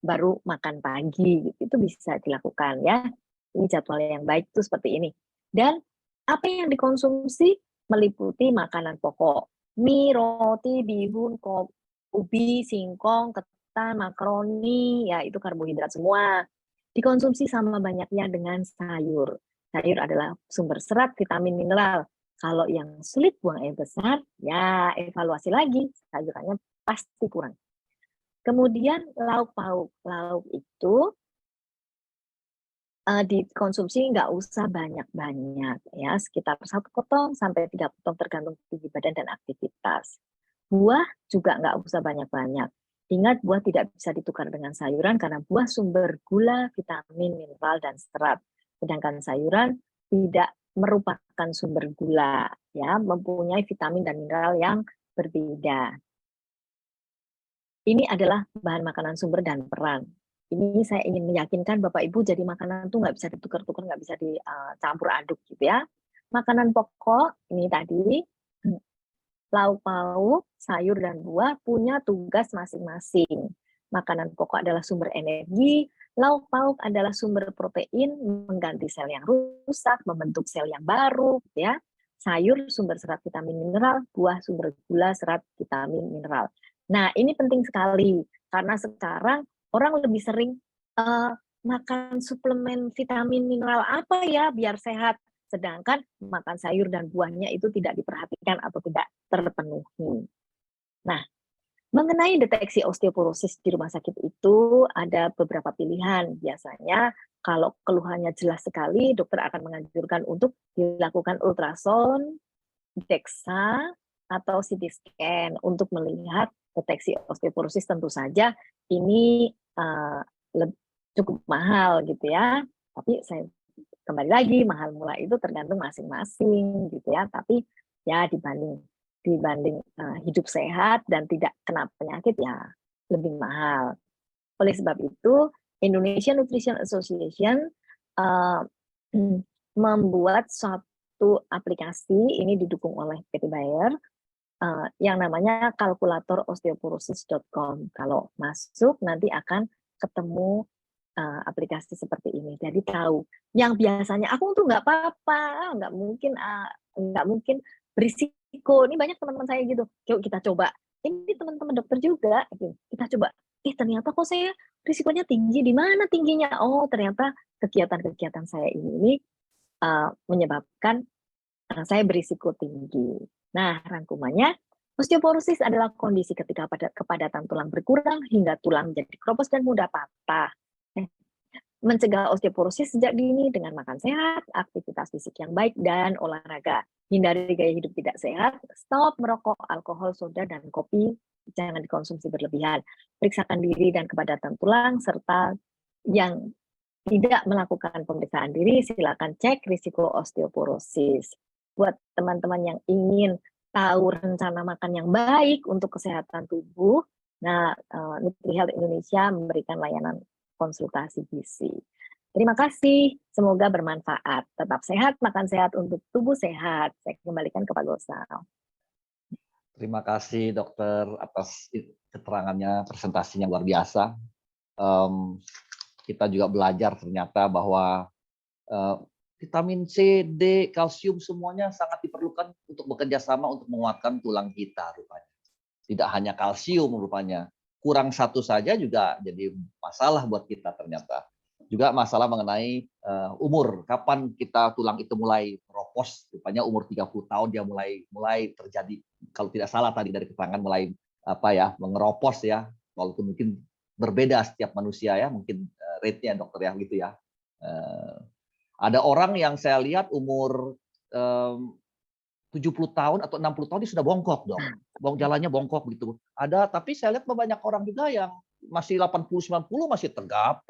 baru makan pagi, itu bisa dilakukan ya. Ini jadwal yang baik itu seperti ini. Dan apa yang dikonsumsi meliputi makanan pokok, mie, roti, bihun, ubi, singkong, ketan, makaroni, ya itu karbohidrat semua. Dikonsumsi sama banyaknya dengan sayur. Sayur adalah sumber serat, vitamin, mineral. Kalau yang sulit buang air besar, ya evaluasi lagi, sayurannya pasti kurang. Kemudian lauk pauk. Lauk itu dikonsumsi nggak usah banyak-banyak ya, sekitar 1 potong sampai 3 potong tergantung tinggi badan dan aktivitas. Buah juga nggak usah banyak-banyak. Ingat, buah tidak bisa ditukar dengan sayuran karena buah sumber gula, vitamin, mineral, dan serat. Sedangkan sayuran tidak merupakan sumber gula, ya, mempunyai vitamin dan mineral yang berbeda. Ini adalah bahan makanan sumber dan peran. Ini saya ingin meyakinkan Bapak Ibu, jadi makanan tuh nggak bisa ditukar-tukar, nggak bisa dicampur aduk gitu ya. Makanan pokok ini tadi, lauk pauk, sayur dan buah punya tugas masing-masing. Makanan pokok adalah sumber energi, lauk pauk adalah sumber protein, mengganti sel yang rusak, membentuk sel yang baru, gitu ya. Sayur sumber serat, vitamin, mineral, buah sumber gula, serat, vitamin, mineral. Nah, ini penting sekali karena sekarang orang lebih sering makan suplemen vitamin, mineral apa ya biar sehat, sedangkan makan sayur dan buahnya itu tidak diperhatikan atau tidak terpenuhi. Nah, mengenai deteksi osteoporosis di rumah sakit itu ada beberapa pilihan. Biasanya kalau keluhannya jelas sekali, dokter akan menganjurkan untuk dilakukan ultrasound, DEXA, atau CT scan untuk melihat deteksi osteoporosis. Tentu saja ini cukup mahal gitu ya. Tapi saya kembali lagi, mahal mula itu tergantung masing-masing gitu ya. Tapi ya dibanding hidup sehat dan tidak kena penyakit ya lebih mahal. Oleh sebab itu, Indonesia Nutrition Association membuat suatu aplikasi, ini didukung oleh PT Bayer, yang namanya kalkulator-osteoporosis.com. Kalau masuk nanti akan ketemu aplikasi seperti ini. Jadi tahu. Yang biasanya aku tuh nggak apa-apa, nggak mungkin berisiko. Ini banyak teman-teman saya gitu. Yuk kita coba. Ini teman-teman dokter juga. Gitu. Kita coba. Ternyata kok saya risikonya tinggi. Di mana tingginya? Oh, ternyata kegiatan-kegiatan saya ini menyebabkan saya berisiko tinggi. Nah, rangkumannya, osteoporosis adalah kondisi ketika kepadatan tulang berkurang hingga tulang menjadi keropos dan mudah patah. Mencegah osteoporosis sejak dini dengan makan sehat, aktivitas fisik yang baik, dan olahraga. Hindari gaya hidup tidak sehat, stop merokok, alkohol, soda, dan kopi, jangan dikonsumsi berlebihan. Periksakan diri dan kepadatan tulang, serta yang tidak melakukan pemeriksaan diri, silakan cek risiko osteoporosis. Buat teman-teman yang ingin tahu rencana makan yang baik untuk kesehatan tubuh, nah NutriHealth Indonesia memberikan layanan konsultasi gizi. Terima kasih, semoga bermanfaat. Tetap sehat, makan sehat untuk tubuh sehat. Saya kembalikan ke Pak Gosal. Terima kasih dokter atas keterangannya, presentasinya luar biasa. Kita juga belajar ternyata bahwa vitamin C, D, kalsium semuanya sangat diperlukan untuk bekerja sama untuk menguatkan tulang kita rupanya. Tidak hanya kalsium rupanya, kurang satu saja juga jadi masalah buat kita ternyata. Juga masalah mengenai umur, kapan kita tulang itu mulai meropos, rupanya umur 30 tahun dia mulai terjadi, kalau tidak salah tadi dari keterangan mulai mengeropos ya, walaupun mungkin berbeda setiap manusia ya, mungkin rate-nya dokter ya gitu ya. Ada orang yang saya lihat umur 70 tahun atau 60 tahun dia sudah bongkok dong. Jalannya bongkok gitu. Ada, tapi saya lihat banyak orang juga yang masih 80-90 masih tegap.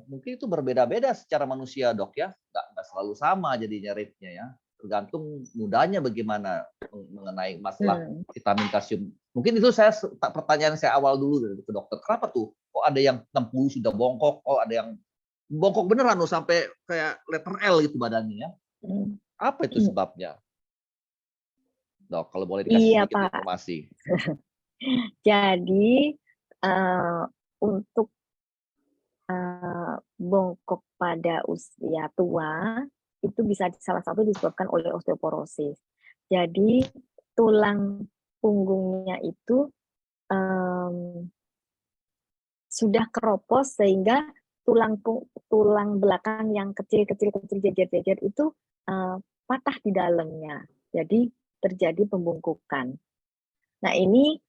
Mungkin itu berbeda-beda secara manusia dok ya. Nggak selalu sama jadinya rate-nya ya. Tergantung mudanya bagaimana mengenai masalah vitamin kalsium. Mungkin itu pertanyaan saya awal dulu ke dokter. Kenapa tuh? Kok ada yang 60 sudah bongkok, kok ada yang bongkok beneran loh sampai kayak letter L gitu badannya ya. Apa itu sebabnya? Dok, kalau boleh dikasih Iya, sedikit Pak. informasi. Jadi untuk bongkok pada usia tua itu bisa salah satu disebabkan oleh osteoporosis. Jadi tulang punggungnya itu sudah keropos sehingga tulang belakang yang kecil jejer-jejer itu patah di dalamnya. Jadi terjadi pembungkukan. Nah ini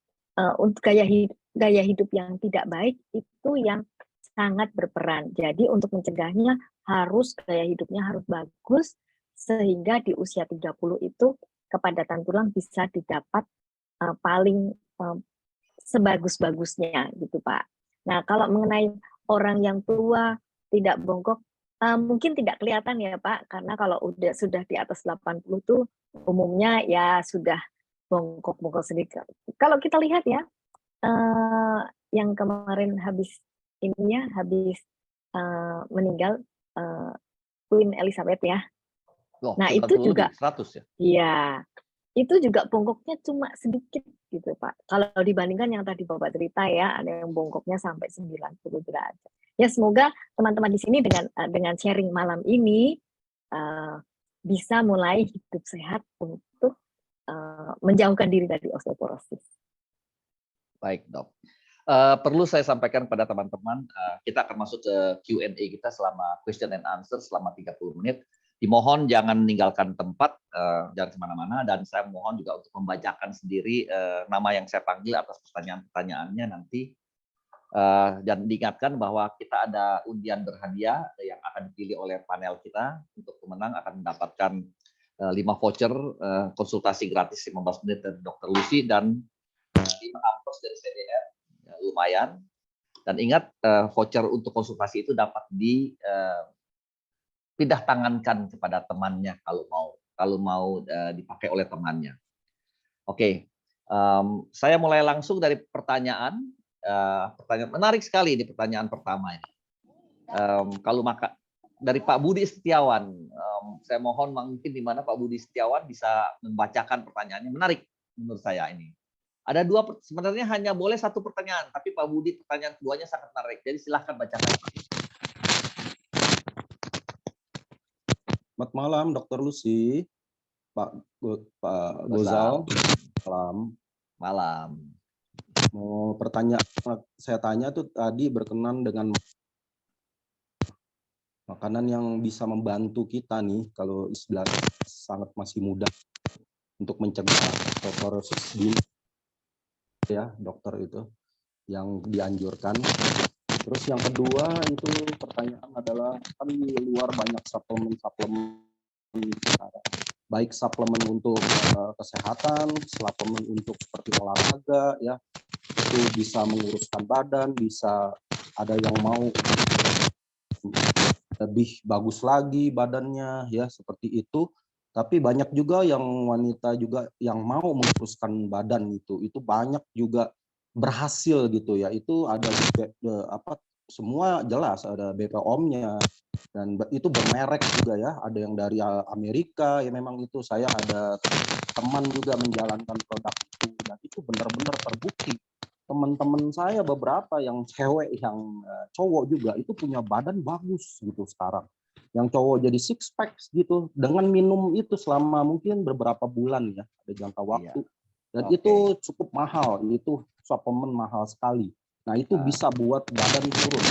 untuk gaya hidup yang tidak baik itu yang sangat berperan. Jadi untuk mencegahnya gaya hidupnya harus bagus sehingga di usia 30 itu kepadatan tulang bisa didapat paling sebagus-bagusnya gitu Pak. Nah kalau mengenai orang yang tua tidak bongkok mungkin tidak kelihatan ya Pak, karena kalau sudah di atas 80 tuh umumnya ya sudah bongkok-bongkok sedikit. Kalau kita lihat ya, yang kemarin habis meninggal Queen Elizabeth ya. Loh, Nah itu juga 100 ya? Iya, itu juga bongkoknya cuma sedikit gitu Pak. Kalau dibandingkan yang tadi Bapak cerita ya, ada yang bongkoknya sampai 90 derajat. Ya semoga teman-teman di sini dengan sharing malam ini bisa mulai hidup sehat untuk menjauhkan diri dari osteoporosis. Baik dok. Perlu saya sampaikan pada teman-teman, kita akan masuk ke Q&A kita selama question and answer selama 30 menit. Dimohon jangan meninggalkan tempat, jangan kemana-mana, dan saya mohon juga untuk membacakan sendiri nama yang saya panggil atas pertanyaan-pertanyaannya nanti. Dan diingatkan bahwa kita ada undian berhadiah yang akan dipilih oleh panel kita. Untuk pemenang akan mendapatkan 5 voucher konsultasi gratis 15 menit dari Dr. Lucy dan 5 amplos dari CDR. Lumayan. Dan ingat voucher untuk konsultasi itu dapat pindah tangankan kepada temannya kalau mau dipakai oleh temannya. Oke, saya mulai langsung dari pertanyaan menarik sekali ini pertanyaan pertama ini. Dari Pak Budi Setiawan, saya mohon mungkin di mana Pak Budi Setiawan bisa membacakan pertanyaannya, menarik menurut saya ini. Ada sebenarnya hanya boleh satu pertanyaan, tapi Pak Budi pertanyaan keduanya sangat menarik, jadi silahkan bacakan. Selamat malam, Dr. Lucy, Pak Gozal. Malam. Mau saya tanya tuh tadi berkenan dengan makanan yang bisa membantu kita nih kalau istilah sangat masih muda untuk mencegah osteoporosis ya dokter itu yang dianjurkan. Terus yang kedua itu pertanyaan adalah kan di luar banyak suplemen baik suplemen untuk kesehatan, suplemen untuk seperti olahraga ya, itu bisa menguruskan badan, bisa ada yang mau lebih bagus lagi badannya ya seperti itu. Tapi banyak juga yang wanita juga yang mau menguruskan badan itu banyak juga berhasil gitu ya. Itu ada semua jelas ada BPOM-nya dan itu bermerek juga ya. Ada yang dari Amerika ya, memang itu saya ada teman juga menjalankan produk itu dan itu benar-benar terbukti. Teman-teman saya beberapa yang cewek yang cowok juga itu punya badan bagus gitu sekarang. yang cowok jadi six pack gitu dengan minum itu selama mungkin beberapa bulan ya, ada jangka waktu. Dan itu cukup mahal, itu suplemen mahal sekali. Nah itu bisa buat badan turun.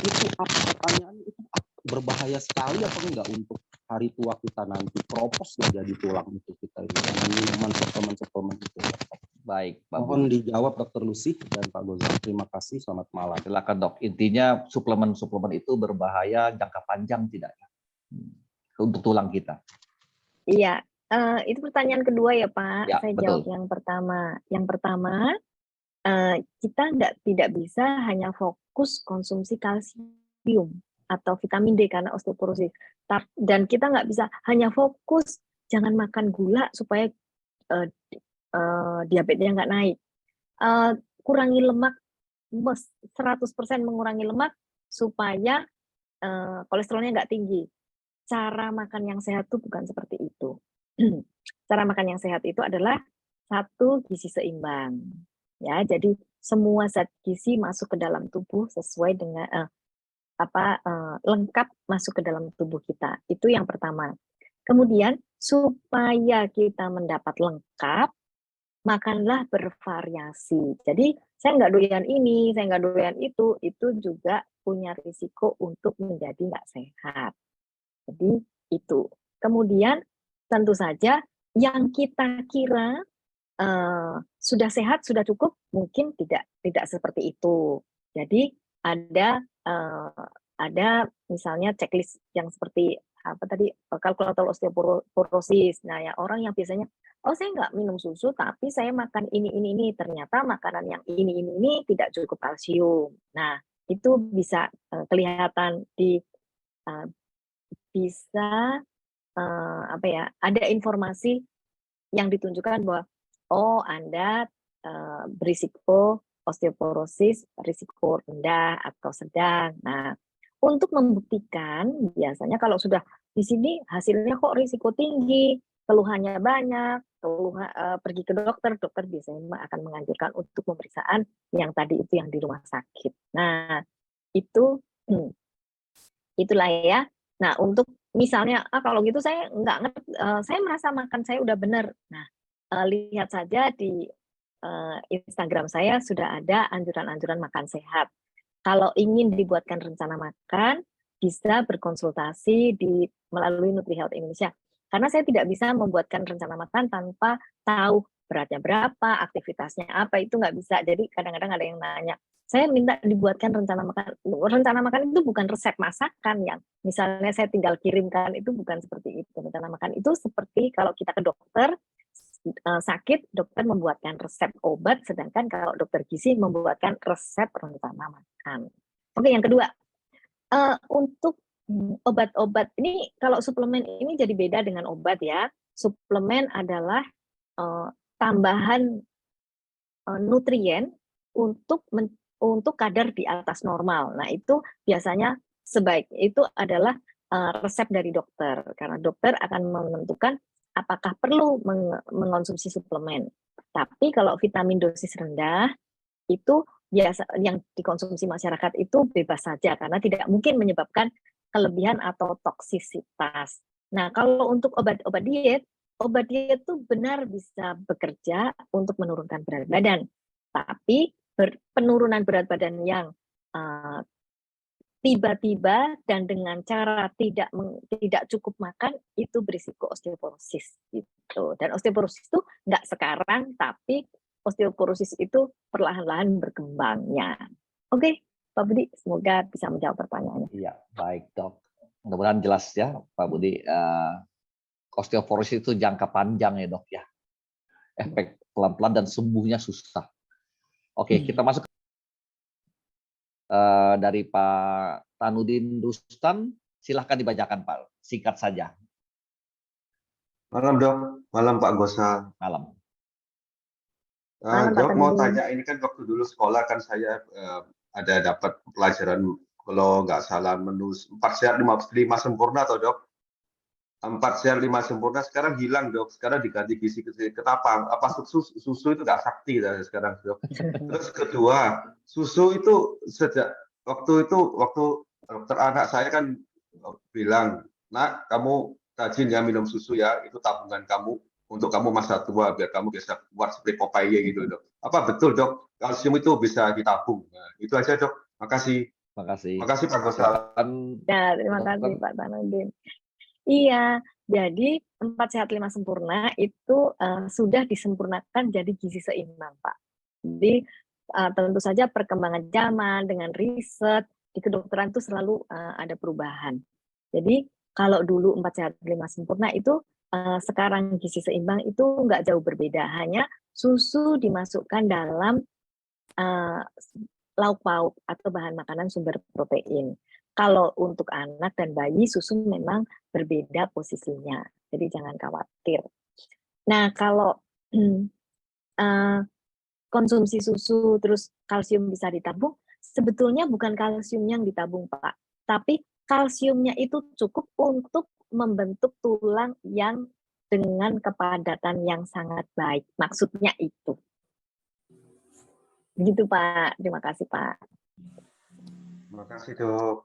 Itu pertanyaan itu berbahaya sekali apa enggak untuk hari tua kita nanti? Kropos nggak jadi tulang itu kita ini dengan minuman suplemen itu. Baik, Pak Mohon Budi. dijawab Dr. Lucy dan Pak Gozal. Terima kasih, selamat malam. Silakan dok. Intinya suplemen-suplemen itu berbahaya jangka panjang tidak ya? Untuk tulang kita. Iya, itu pertanyaan kedua ya Pak. Ya, Saya betul. jawab yang pertama. Yang pertama, kita tidak bisa hanya fokus konsumsi kalsium atau vitamin D karena osteoporosis. Dan kita nggak bisa hanya fokus jangan makan gula supaya diabetesnya nggak naik. Kurangi lemak, 100% mengurangi lemak supaya kolesterolnya nggak tinggi. Cara makan yang sehat itu bukan seperti itu. Cara makan yang sehat itu adalah 1, gizi seimbang. Ya, jadi semua zat gizi masuk ke dalam tubuh sesuai dengan lengkap masuk ke dalam tubuh kita. Itu yang pertama. Kemudian supaya kita mendapat lengkap, makanlah bervariasi. Jadi saya nggak doyan ini, saya nggak doyan itu juga punya risiko untuk menjadi nggak sehat. Jadi itu. Kemudian tentu saja yang kita kira sudah sehat, sudah cukup, mungkin tidak seperti itu. Jadi ada misalnya checklist yang seperti apa tadi, kalkulator osteoporosis. Nah ya orang yang biasanya saya nggak minum susu tapi saya makan ini, ternyata makanan yang ini tidak cukup kalsium. Nah itu bisa kelihatan di bisa ada informasi yang ditunjukkan bahwa Anda berisiko osteoporosis risiko rendah atau sedang. Nah, untuk membuktikan biasanya kalau sudah di sini hasilnya kok risiko tinggi, keluhannya banyak, pergi ke dokter biasanya akan menganjurkan untuk pemeriksaan yang tadi itu yang di rumah sakit. Nah, itulah ya. Nah, untuk misalnya kalau gitu saya nggak ngerti, saya merasa makan saya udah benar. Nah, lihat saja di Instagram saya sudah ada anjuran-anjuran makan sehat. Kalau ingin dibuatkan rencana makan, bisa berkonsultasi melalui NutriHealth Indonesia. Karena saya tidak bisa membuatkan rencana makan tanpa tahu beratnya berapa, aktivitasnya apa, itu nggak bisa. Jadi kadang-kadang ada yang nanya, saya minta dibuatkan rencana makan. Rencana makan itu bukan resep masakan yang misalnya saya tinggal kirimkan, itu bukan seperti itu. Rencana makan itu seperti kalau kita ke dokter, sakit, dokter membuatkan resep obat, sedangkan kalau dokter gizi membuatkan resep rencana makan. Oke, yang kedua, untuk obat-obat ini, kalau suplemen ini jadi beda dengan obat ya. Suplemen adalah tambahan nutrien untuk kadar di atas normal. Nah itu biasanya itu adalah resep dari dokter, karena dokter akan menentukan apakah perlu mengonsumsi suplemen. Tapi kalau vitamin dosis rendah, itu biasa yang dikonsumsi masyarakat itu bebas saja, karena tidak mungkin menyebabkan kelebihan atau toksisitas. Nah, kalau untuk obat diet itu benar bisa bekerja untuk menurunkan berat badan. Tapi penurunan berat badan yang tiba-tiba dan dengan cara tidak cukup makan itu berisiko osteoporosis gitu. Dan osteoporosis itu nggak sekarang, tapi osteoporosis itu perlahan-lahan berkembangnya. Oke, Pak Budi, semoga bisa menjawab pertanyaannya. Iya, baik dok. Mudah-mudahan jelas ya, Pak Budi. Osteoporosis itu jangka panjang ya dok ya. Efek pelan-pelan dan sembuhnya susah. Oke, kita masuk dari Pak Tanudin Rustan, silahkan dibacakan Pak, singkat saja. Malam dok, malam Pak Gosal. Malam. Dok mau tanya, ini kan waktu dulu sekolah kan saya ada dapat pelajaran kalau nggak salah menu 4 sehat 5 sempurna atau dok? 4 sehat 5 sempurna sekarang hilang dok, sekarang diganti gizi ketapang. Apa susu itu nggak sakti sekarang dok? Terus kedua, susu itu sejak waktu dokter anak saya kan bilang, nak kamu rajin ya minum susu ya, itu tabungan kamu untuk kamu masa tua biar kamu bisa kuat seperti Popeye gitu dok. Apa betul dok? Kalsium itu bisa ditabung. Nah, itu aja dok. Makasih. Makasih. Makasih Pak Gosal. Silakan, Ya, terima Dokter. kasih Pak Tanudin. Iya, jadi 4 sehat 5 sempurna itu sudah disempurnakan jadi gizi seimbang, Pak. Jadi tentu saja perkembangan zaman dengan riset di kedokteran itu selalu ada perubahan. Jadi kalau dulu 4 sehat 5 sempurna itu sekarang gizi seimbang itu nggak jauh berbeda, hanya susu dimasukkan dalam lauk pauk atau bahan makanan sumber protein. Kalau untuk anak dan bayi susu memang berbeda posisinya, jadi jangan khawatir. Nah kalau konsumsi susu terus kalsium bisa ditabung, sebetulnya bukan kalsiumnya yang ditabung Pak, tapi kalsiumnya itu cukup untuk membentuk tulang yang dengan kepadatan yang sangat baik, maksudnya itu. Begitu Pak, terima kasih Pak. Terima kasih dok.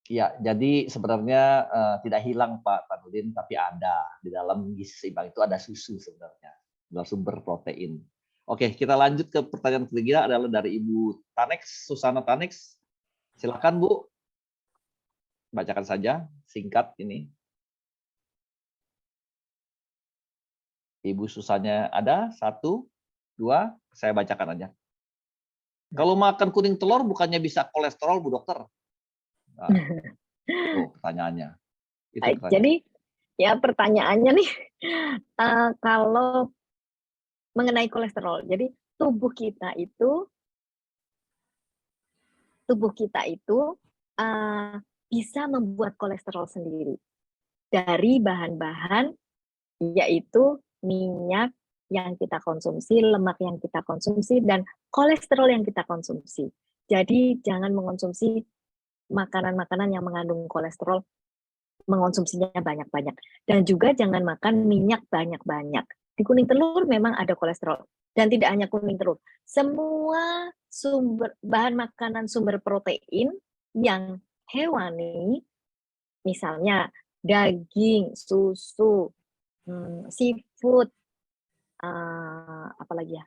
Ya, jadi sebenarnya tidak hilang Pak Tanudin, tapi ada di dalam gizi seimbang itu ada susu sebenarnya, adalah sumber protein. Oke, kita lanjut ke pertanyaan ketiga adalah dari Ibu Tanex, Susana Tanex. Silakan Bu, bacakan saja singkat ini. Ibu Susanya ada, 1, 2, saya bacakan aja. Kalau makan kuning telur bukannya bisa kolesterol Bu Dokter? Nah, tuh pertanyaannya. Itu pertanyaan. Jadi ya pertanyaannya nih, kalau mengenai kolesterol, jadi tubuh kita itu bisa membuat kolesterol sendiri dari bahan-bahan yaitu minyak yang kita konsumsi, lemak yang kita konsumsi, dan kolesterol yang kita konsumsi. Jadi jangan mengonsumsi makanan-makanan yang mengandung kolesterol, mengonsumsinya banyak-banyak. Dan juga jangan makan minyak banyak-banyak. Di kuning telur memang ada kolesterol. Dan tidak hanya kuning telur. Semua bahan makanan sumber protein yang hewani, misalnya daging, susu, seafood, apalagi ya,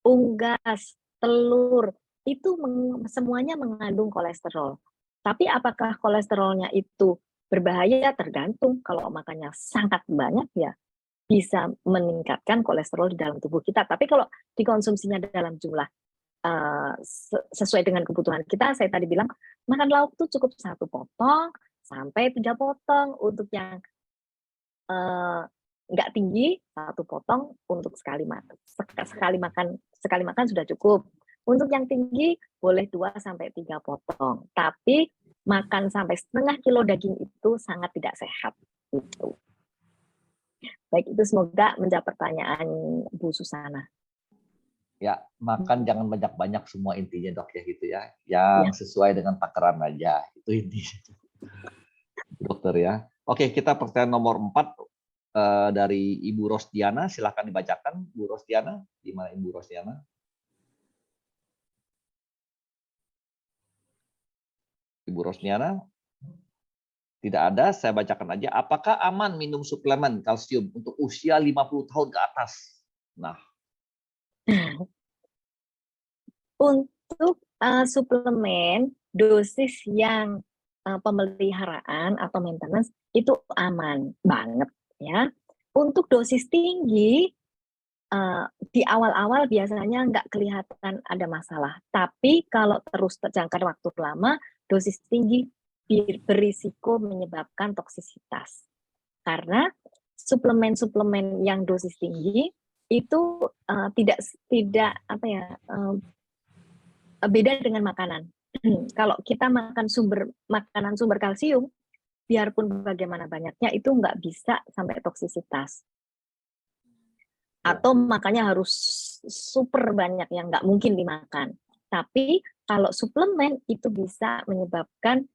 unggas, telur, itu semuanya mengandung kolesterol. Tapi apakah kolesterolnya itu berbahaya? Tergantung. Kalau makannya sangat banyak ya bisa meningkatkan kolesterol di dalam tubuh kita. Tapi kalau dikonsumsinya dalam jumlah sesuai dengan kebutuhan kita, saya tadi bilang makan lauk tuh cukup 1 potong sampai 3 potong. Untuk yang nggak tinggi, 1 potong untuk sekali makan sudah cukup. Untuk yang tinggi boleh 2 sampai 3 potong. Tapi makan sampai setengah kilo daging itu sangat tidak sehat. Gitu. Baik, itu semoga menjawab pertanyaan Bu Susana. Ya, makan jangan banyak-banyak semua intinya dok ya gitu ya. Yang sesuai dengan takaran aja. Itu intinya. Dokter ya. Oke, kita pertanyaan nomor 4 dari Ibu Rosdiana. Silahkan dibacakan Bu Rosdiana. Di mana Ibu Rosdiana? Ibu Rosdiana? Tidak ada, saya bacakan aja. Apakah aman minum suplemen kalsium untuk usia 50 tahun ke atas? Nah. Untuk suplemen, dosis yang pemeliharaan atau maintenance itu aman banget ya. Untuk dosis tinggi, di awal-awal biasanya nggak kelihatan ada masalah. Tapi kalau terus terjangka waktu lama, dosis tinggi berisiko menyebabkan toksisitas. Karena suplemen-suplemen yang dosis tinggi itu tidak beda dengan makanan. Kalau kita makan makanan sumber kalsium, biarpun bagaimana banyaknya itu nggak bisa sampai toksisitas. Atau makannya harus super banyak yang nggak mungkin dimakan. Tapi kalau suplemen itu bisa menyebabkan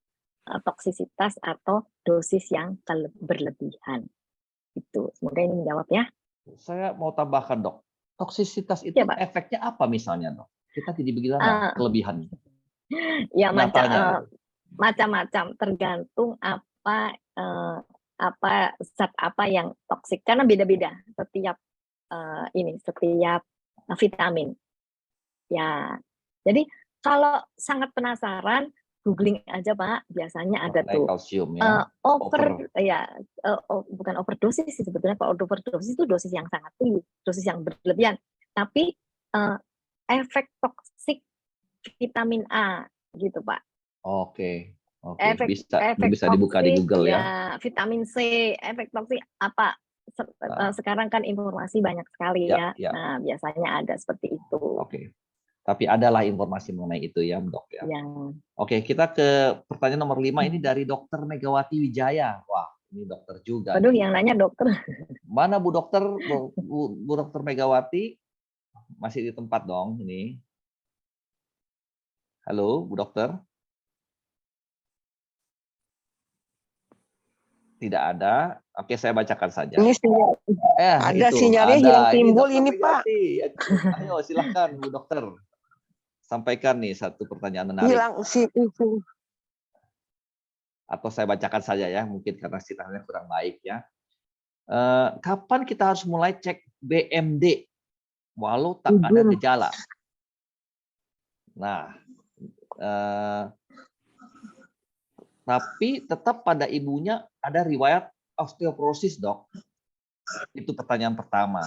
toksisitas atau dosis yang berlebihan. Itu semoga ini menjawab ya. Saya mau tambahkan dok, toksisitas itu efeknya apa misalnya dok? Kita tidak bilang Eh, kelebihannya. Ya Nyatanya. macam-macam tergantung apa zat apa yang toksik karena beda-beda setiap setiap vitamin. Ya, jadi kalau sangat penasaran, googling aja Pak. Biasanya ada Mengenai tuh kalsium ya. bukan overdosis sih sebetulnya. Kalau overdosis itu dosis yang sangat tinggi, dosis yang berlebihan. Tapi efek toksik vitamin A gitu Pak. Oke. Efek Bisa dibuka di toksik, Google ya. vitamin C, efek toksik apa? Sekarang kan informasi banyak sekali ya. Nah, biasanya ada seperti itu. Oke. Tapi adalah informasi mengenai itu ya, Dok ya. Ya. Oke, kita ke pertanyaan nomor 5 ini dari Dokter Megawati Wijaya. Wah, ini dokter juga. Aduh, yang nanya dokter. Mana Bu Dokter, Bu Dokter Megawati? Masih di tempat dong ini. Halo, Bu Dokter. Tidak ada. Oke, saya bacakan saja. Ini sinyal, ada itu, sinyalnya ada. hilang timbul ini Pak. Ayo, silahkan Bu Dokter. Sampaikan nih satu pertanyaan menarik. Hilang sih itu. Atau saya bacakan saja ya, mungkin karena sinyalnya kurang baik ya. Kapan kita harus mulai cek BMD walau tak ada gejala? Nah, tapi tetap pada ibunya ada riwayat osteoporosis, Dok. Itu pertanyaan pertama.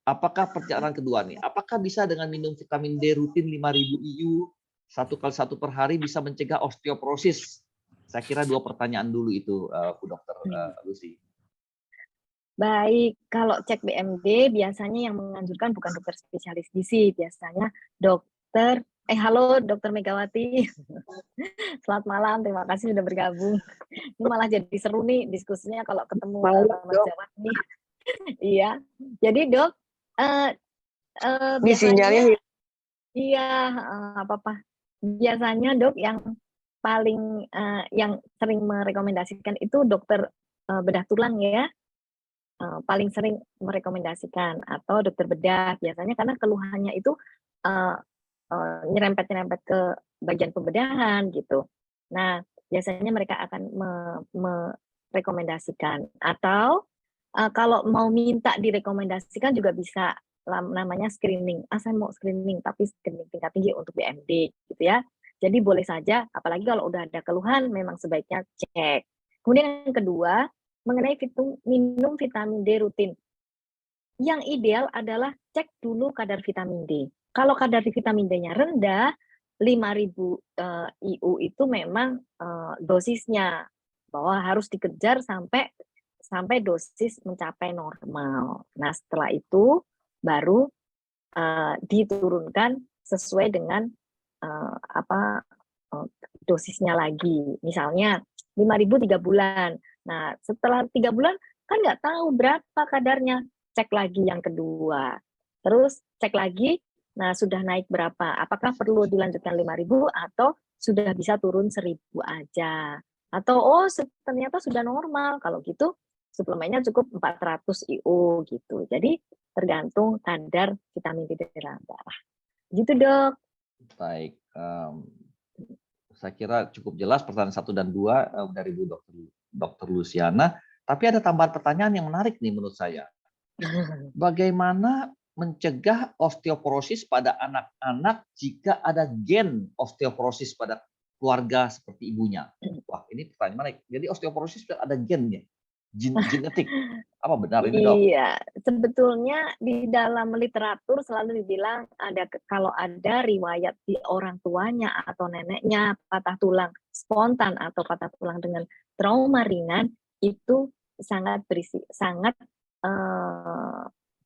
Apakah perjalanan kedua nih? Apakah bisa dengan minum vitamin D rutin 5.000 IU 1 kali 1 per hari bisa mencegah osteoporosis? Saya kira 2 pertanyaan dulu itu, Bu Dokter Lucy. Baik, kalau cek BMD biasanya yang menganjurkan bukan dokter spesialis gizi, biasanya dokter. Halo Dokter Megawati. Selamat malam, terima kasih sudah bergabung. Ini malah jadi seru nih diskusinya kalau ketemu Mas Jawad nih. Iya, jadi Dok, biasanya, iya, apa-apa. Biasanya Dok yang paling yang sering merekomendasikan itu dokter bedah tulang ya. Paling sering merekomendasikan atau dokter bedah biasanya karena keluhannya itu nyerempet-nyerempet ke bagian pembedahan gitu. Nah, biasanya mereka akan merekomendasikan atau kalau mau minta direkomendasikan juga bisa namanya screening. Saya mau screening tapi screening tingkat tinggi untuk BMD gitu ya. Jadi boleh saja apalagi kalau udah ada keluhan memang sebaiknya cek. Kemudian yang kedua, mengenai minum vitamin D rutin. Yang ideal adalah cek dulu kadar vitamin D. Kalau kadar vitamin D-nya rendah, 5.000 IU itu memang dosisnya bahwa harus dikejar sampai dosis mencapai normal. Nah, setelah itu baru diturunkan sesuai dengan dosisnya lagi. Misalnya 5.000 3 bulan. Nah, setelah 3 bulan kan nggak tahu berapa kadarnya. Cek lagi yang kedua. Terus cek lagi, nah sudah naik berapa? Apakah perlu dilanjutkan 5.000 atau sudah bisa turun 1.000 aja? Atau ternyata sudah normal. Kalau gitu suplemennya cukup 400 IU gitu. Jadi tergantung kadar vitamin D dalam darah. Gitu, Dok. Baik. Saya kira cukup jelas pertanyaan 1 dan 2 dari Bu Dr. Luciana. Tapi ada tambahan pertanyaan yang menarik nih menurut saya. Bagaimana mencegah osteoporosis pada anak-anak jika ada gen osteoporosis pada keluarga seperti ibunya? Wah, ini pertanyaan menarik. Jadi osteoporosis ada gennya, genetik. Apa benar ini, Dok? Iya, sebetulnya di dalam literatur selalu dibilang kalau ada riwayat di orang tuanya atau neneknya patah tulang spontan atau patah tulang dengan trauma ringan itu sangat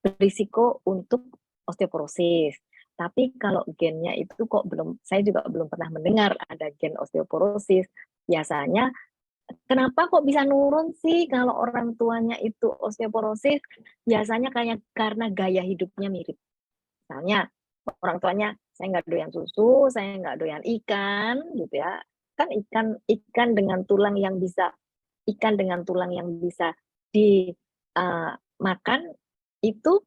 berisiko untuk osteoporosis. Tapi kalau gennya itu kok saya juga belum pernah mendengar ada gen osteoporosis. Biasanya kenapa kok bisa nurun sih kalau orang tuanya itu osteoporosis? Biasanya karena gaya hidupnya mirip. Misalnya orang tuanya saya nggak doyan susu, saya nggak doyan ikan, gitu ya. Kan ikan dengan tulang yang bisa dimakan itu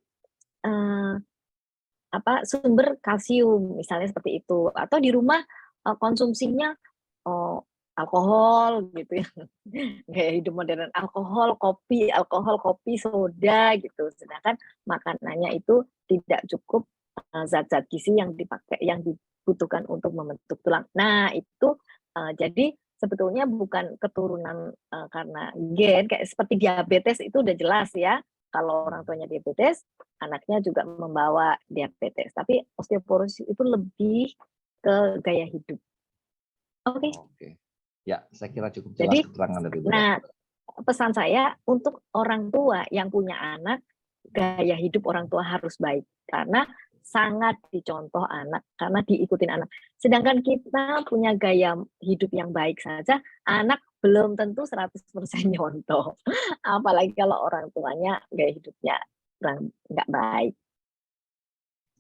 sumber kalsium, misalnya seperti itu. Atau di rumah konsumsinya alkohol gitu ya, gaya hidup modern, alkohol, kopi, soda gitu. Sedangkan makanannya itu tidak cukup zat-zat gizi yang dibutuhkan untuk membentuk tulang. Nah, itu jadi sebetulnya bukan keturunan karena gen, kayak seperti diabetes itu udah jelas ya. Kalau orang tuanya diabetes, anaknya juga membawa diabetes. Tapi osteoporosis itu lebih ke gaya hidup. Oke. Oke. Ya, saya kira cukup jelas Jadi, keterangan dari Bu. nah, pesan saya untuk orang tua yang punya anak, gaya hidup orang tua harus baik. Karena sangat dicontoh anak, karena diikutin anak. Sedangkan kita punya gaya hidup yang baik saja, anak belum tentu 100% nyontoh. Apalagi kalau orang tuanya gaya hidupnya kurang nggak baik.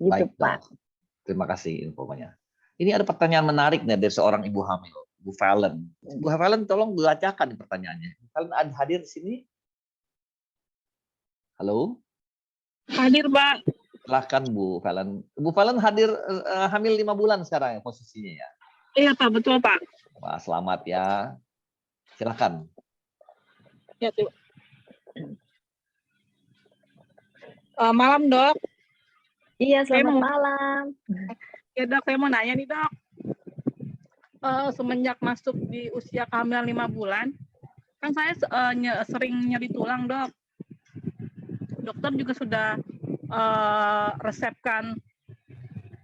Gitu, Baik, Pak. Dok. Terima kasih infonya. Ini ada pertanyaan menarik nih dari seorang ibu hamil, Bu Valen. Bu Valen, tolong bacakan pertanyaannya. Kalian hadir di sini? Halo? Hadir, Pak. Silahkan Bu Valen. Bu Valen hadir hamil 5 bulan sekarang ya posisinya ya? Iya, Pak. Betul, Pak. Wah, selamat ya. Silahkan. Ya, tuh. Malam, Dok. Iya, selamat mau- malam. Ya, Dok, saya mau nanya nih, Dok. Semenjak masuk di usia kehamilan 5 bulan, kan saya sering nyeri tulang, Dok. Dokter juga sudah resepkan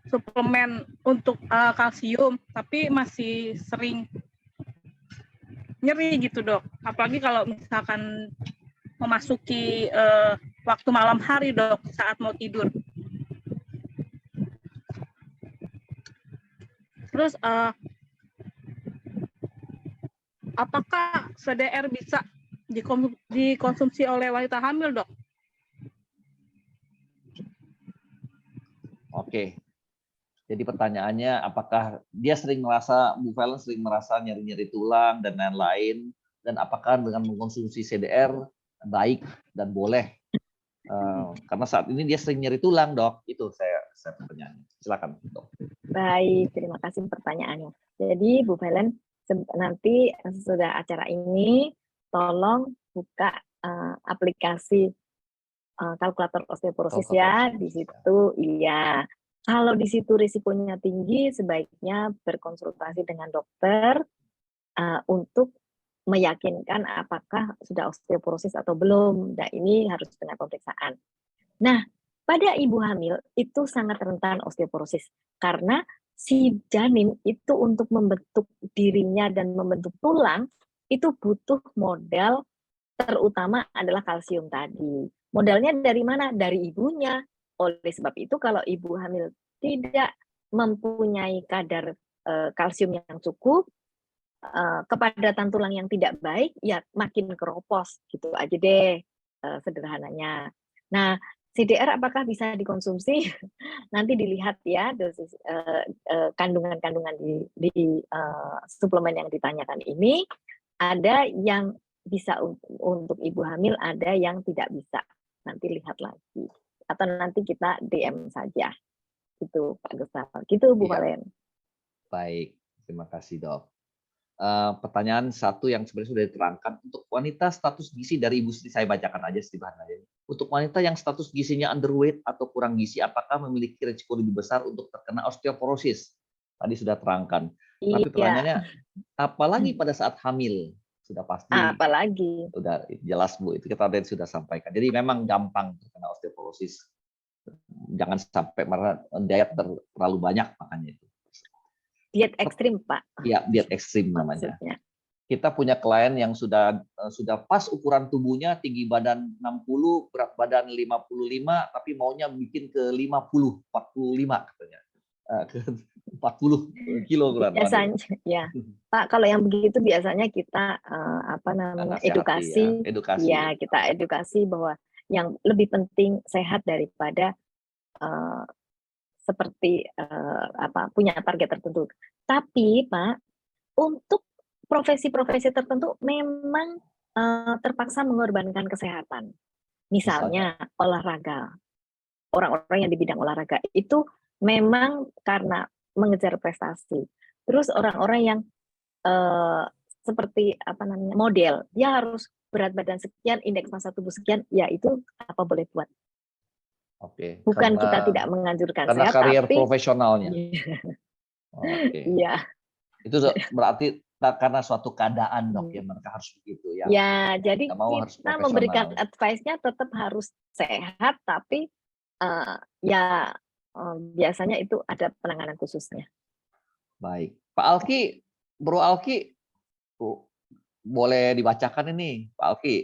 suplemen untuk kalsium, tapi masih sering nyeri gitu, Dok. Apalagi kalau misalkan memasuki waktu malam hari, Dok, saat mau tidur. Terus apakah CDR bisa dikonsumsi oleh wanita hamil, Dok? Oke. Jadi pertanyaannya, apakah dia sering merasa, Bu Valen sering merasa nyeri-nyeri tulang dan lain-lain, dan apakah dengan mengkonsumsi CDR baik dan boleh? Karena saat ini dia sering nyeri tulang, Dok. Itu saya pertanyaannya. Silakan, Dok. Baik, terima kasih pertanyaannya. Jadi Bu Valen, nanti sesudah acara ini tolong buka aplikasi kalkulator osteoporosis ya. Di situ iya. Kalau di situ risikonya tinggi, sebaiknya berkonsultasi dengan dokter untuk meyakinkan apakah sudah osteoporosis atau belum. Nah, ini harus dengan pemeriksaan. Nah, pada ibu hamil itu sangat rentan osteoporosis karena si janin itu untuk membentuk dirinya dan membentuk tulang itu butuh modal, terutama adalah kalsium tadi. Modalnya dari mana? Dari ibunya. Oleh sebab itu kalau ibu hamil tidak mempunyai kadar kalsium yang cukup, kepadatan tulang yang tidak baik, ya makin keropos gitu aja deh sederhananya. Nah, CDR apakah bisa dikonsumsi? Nanti dilihat ya dosis kandungan-kandungan di suplemen yang ditanyakan ini. Ada yang bisa untuk ibu hamil, ada yang tidak bisa. Nanti lihat lagi. Atau nanti kita DM saja. Itu Pak Gustaf. Gitu Bu Valen. Baik, terima kasih, Dok. Pertanyaan satu yang sebenarnya sudah diterangkan, untuk wanita status gizi dari Ibu Sri, saya bacakan aja Sri bahan aja. Untuk wanita yang status gizinya underweight atau kurang gizi, apakah memiliki risiko lebih besar untuk terkena osteoporosis? Tadi sudah terangkan. Tapi pertanyaannya, apalagi pada saat hamil? Sudah pasti. Apalagi. Sudah jelas Bu, itu kita sudah sampaikan. Jadi memang gampang terkena osteoporosis. Jangan sampai diet terlalu banyak makanya itu. Diet ekstrim, Pak. Iya, diet ekstrim namanya. Maksudnya. Kita punya klien yang sudah pas ukuran tubuhnya, tinggi badan 60, berat badan 55, tapi maunya bikin ke 50, 45 katanya. 40 kilo berat badan. Biasanya, ya. Pak, kalau yang begitu biasanya kita edukasi. Ya, kita edukasi bahwa yang lebih penting sehat daripada seperti punya target tertentu. Tapi Pak, untuk profesi-profesi tertentu memang terpaksa mengorbankan kesehatan. Misalnya olahraga. orang-orang yang di bidang olahraga itu memang karena mengejar prestasi. Terus orang-orang yang seperti apa namanya model, dia harus berat badan sekian, indeks massa tubuh sekian, ya itu apa boleh buat. Oke, Bukan kita tidak menganjurkan karena sehat, karier tapi profesionalnya. iya, Oke. iya, Itu berarti karena suatu keadaan, Dok, ya mereka harus begitu ya. ya. Jadi Nggak mau harus kita memberikan profesional. advice-nya tetap harus sehat, tapi ya biasanya itu ada penanganan khususnya. Baik, Pak Alki, Bro Alki, boleh dibacakan ini, Pak Alki.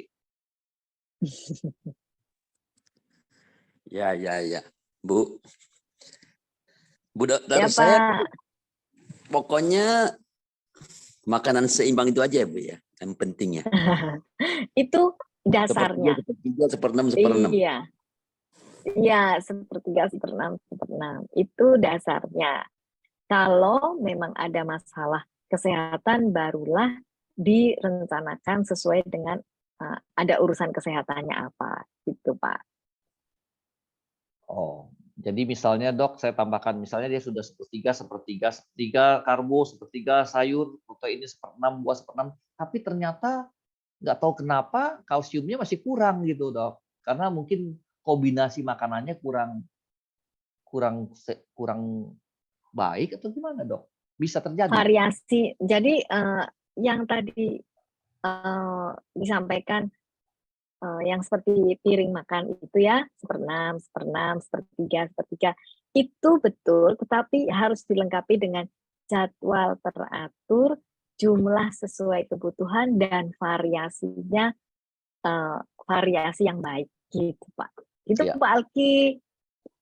Ya, Bu. Bu dokter, Ya, saya Pak. pokoknya makanan seimbang itu aja, Bu ya, yang penting ya. Itu dasarnya. Sepertiga, 1/6. Iya. Iya, 1/3, 1/6. Itu dasarnya. Kalau memang ada masalah kesehatan, barulah direncanakan sesuai dengan ada urusan kesehatannya apa, gitu Pak. Oh, jadi misalnya Dok, saya tambahkan, misalnya dia sudah 1/3 karbo, 1/3 sayur, proteinnya 1/6, buah 1/6, tapi ternyata nggak tahu kenapa kalsiumnya masih kurang gitu Dok, karena mungkin kombinasi makanannya kurang baik atau gimana Dok? Bisa terjadi. Variasi. Jadi yang tadi disampaikan yang seperti piring makan itu ya 1/6, 1/3, itu betul, tetapi harus dilengkapi dengan jadwal teratur, jumlah sesuai kebutuhan dan variasinya variasi yang baik gitu Pak. Itu Ya. Pak Alki,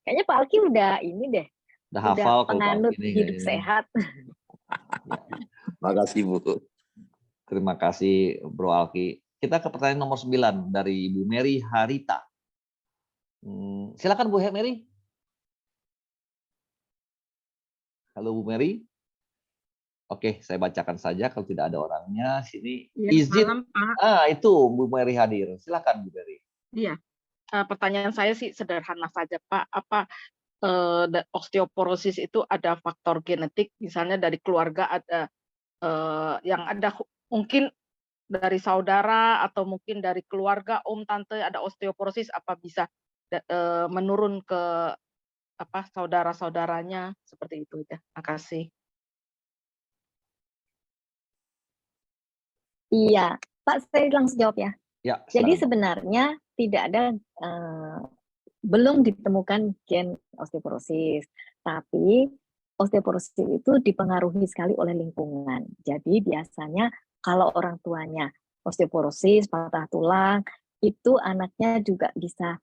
kayaknya Pak Alki udah ini deh, udah hafal penganut kalau Pak Alki hidup ini. sehat. Makasih Bu. Terima kasih Bro Alki. Kita ke pertanyaan nomor 9 dari Ibu Mary Harita. Silakan Bu Mary. Halo Bu Mary. Oke, saya bacakan saja kalau tidak ada orangnya. Sini Ya, izin. malam, Pak. Itu Bu Mary hadir. Silakan Bu Mary. Iya. Pertanyaan saya sih sederhana saja, Pak. Apa osteoporosis itu ada faktor genetik, misalnya dari keluarga ada yang ada mungkin dari saudara atau mungkin dari keluarga om tante ada osteoporosis, apa bisa menurun ke saudara-saudaranya seperti itu ya. Makasih. Iya, Pak, saya langsung jawab ya. Ya, Jadi silakan. sebenarnya tidak ada belum ditemukan gen osteoporosis, tapi osteoporosis itu dipengaruhi sekali oleh lingkungan. Jadi biasanya kalau orang tuanya osteoporosis, patah tulang, itu anaknya juga bisa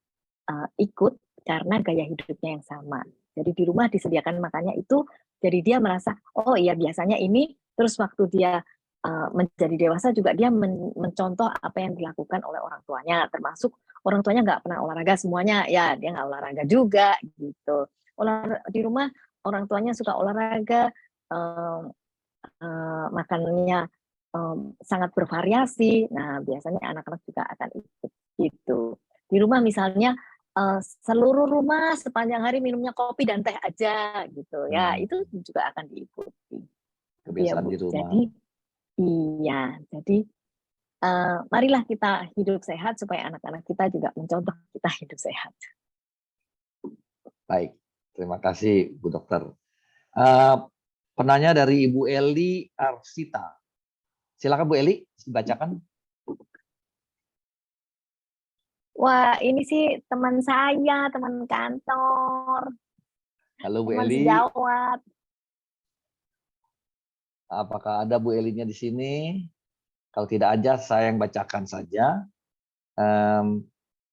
ikut karena gaya hidupnya yang sama. Jadi di rumah disediakan makannya itu, jadi dia merasa, oh iya biasanya ini, terus waktu dia menjadi dewasa juga dia mencontoh apa yang dilakukan oleh orang tuanya, termasuk orang tuanya nggak pernah olahraga semuanya, ya dia nggak olahraga juga gitu. Di rumah orang tuanya suka olahraga, makanannya sangat bervariasi. Nah biasanya anak-anak juga akan ikut gitu. Di rumah misalnya seluruh rumah sepanjang hari minumnya kopi dan teh aja gitu ya, itu juga akan diikuti. Kebiasaan di rumah. Jadi iya, jadi marilah kita hidup sehat supaya anak-anak kita juga mencontoh kita hidup sehat. Baik, terima kasih Bu Dokter. Penanya dari Ibu Eli Arsita. Silakan Bu Eli, dibacakan. Wah, ini sih teman saya, teman kantor. Halo Bu teman Eli. sejawat. Apakah ada Bu Elinya di sini? Kalau tidak ada, saya yang bacakan saja.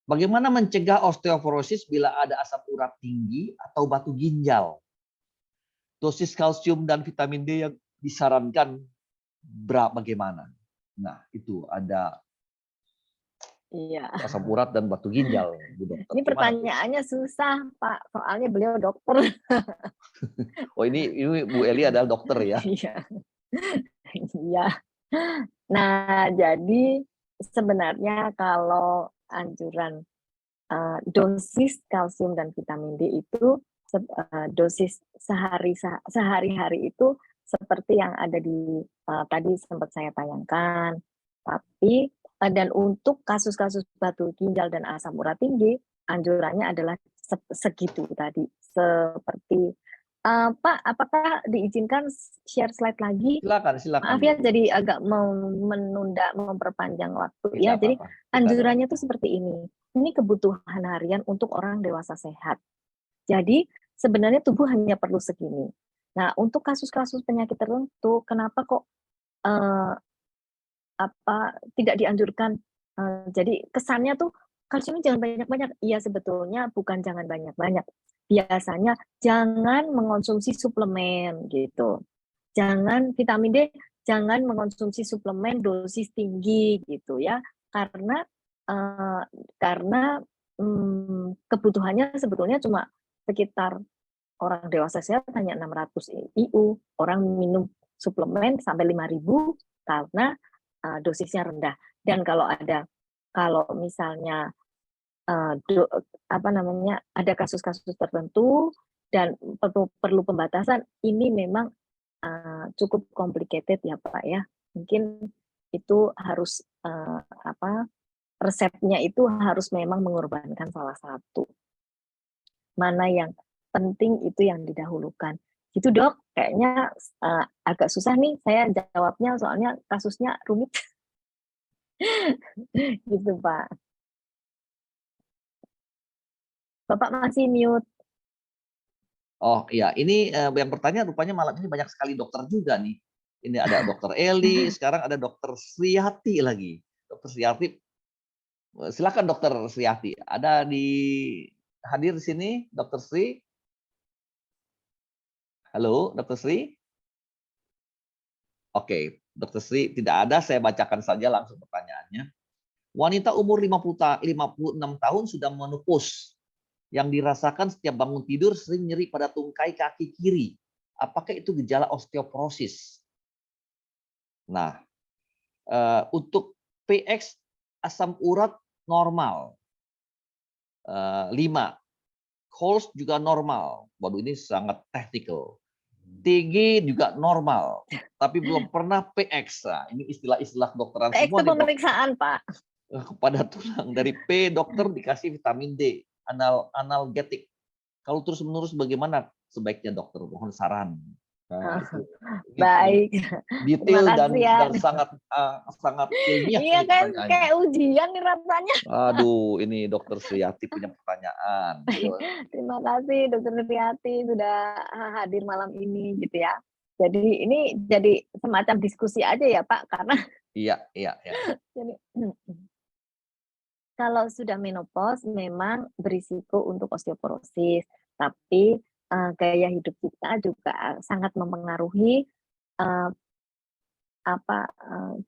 Bagaimana mencegah osteoporosis bila ada asam urat tinggi atau batu ginjal? Dosis kalsium dan vitamin D yang disarankan bagaimana? Nah, itu ada asam urat dan batu ginjal, Bu Dokter. Ini pertanyaannya susah, Pak. Soalnya beliau dokter. Oh, ini Bu Eli adalah dokter ya? Iya. Nah, jadi sebenarnya kalau anjuran dosis kalsium dan vitamin D itu dosis sehari-hari itu seperti yang ada di tadi sempat saya tayangkan. Tapi dan untuk kasus-kasus batu ginjal dan asam urat tinggi, anjurannya adalah segitu tadi. Seperti Pak, apakah diizinkan share slide lagi? Silakan, Maaf ya, jadi agak mau menunda, memperpanjang waktu ya. Jadi anjurannya itu seperti ini. Ini kebutuhan harian untuk orang dewasa sehat. Jadi sebenarnya tubuh hanya perlu segini. Nah, untuk kasus-kasus penyakit tertentu, kenapa kok tidak dianjurkan? Jadi kesannya tuh kalsiumnya jangan banyak-banyak. Iya, sebetulnya bukan jangan banyak-banyak. Biasanya jangan mengonsumsi suplemen gitu. Jangan vitamin D, jangan mengonsumsi suplemen dosis tinggi gitu ya. Karena kebutuhannya sebetulnya cuma sekitar orang dewasa sehat hanya 600 IU, orang minum suplemen sampai 5.000 karena dosisnya rendah. Dan kalau misalnya ada kasus-kasus tertentu dan perlu pembatasan, ini memang cukup complicated ya Pak ya. Mungkin itu harus resepnya itu harus memang mengorbankan salah satu. Mana yang penting itu yang didahulukan. Gitu Dok, kayaknya agak susah nih saya jawabnya soalnya kasusnya rumit. Gitu Pak. Bapak masih mute. Oh iya, ini yang bertanya rupanya malam ini banyak sekali dokter juga nih. Ini ada Dokter Eli, sekarang ada Dokter Sriyati lagi. Dokter Sriyati, silakan Dokter Sriyati. Ada hadir di sini, Dokter Sri. Halo, Dokter Sri. Oke, Dokter Sri tidak ada. Saya bacakan saja langsung pertanyaannya. Wanita umur 56 tahun sudah menopause. Yang dirasakan setiap bangun tidur sering nyeri pada tungkai kaki kiri. Apakah itu gejala osteoporosis? Nah, untuk PX asam urat normal 5, Coles juga normal. Waduh, ini sangat technical. TG juga normal, tapi belum pernah PX. Nah, ini istilah-istilah dokteran PX semua itu pemeriksaan Pak. Kepada tulang. Dari P dokter dikasih vitamin D. Analgetik. Kalau terus-menerus bagaimana sebaiknya dokter? Mohon saran. Nah, baik. Detail dan sangat ilmiah. Iya kan kayak ujian nih rasanya. Aduh, ini Dokter Sriyati punya pertanyaan. Terima kasih Dokter Sriyati sudah hadir malam ini gitu ya. Jadi ini jadi semacam diskusi aja ya Pak karena Iya. Jadi, kalau sudah menopause memang berisiko untuk osteoporosis, tapi gaya hidup kita juga sangat mempengaruhi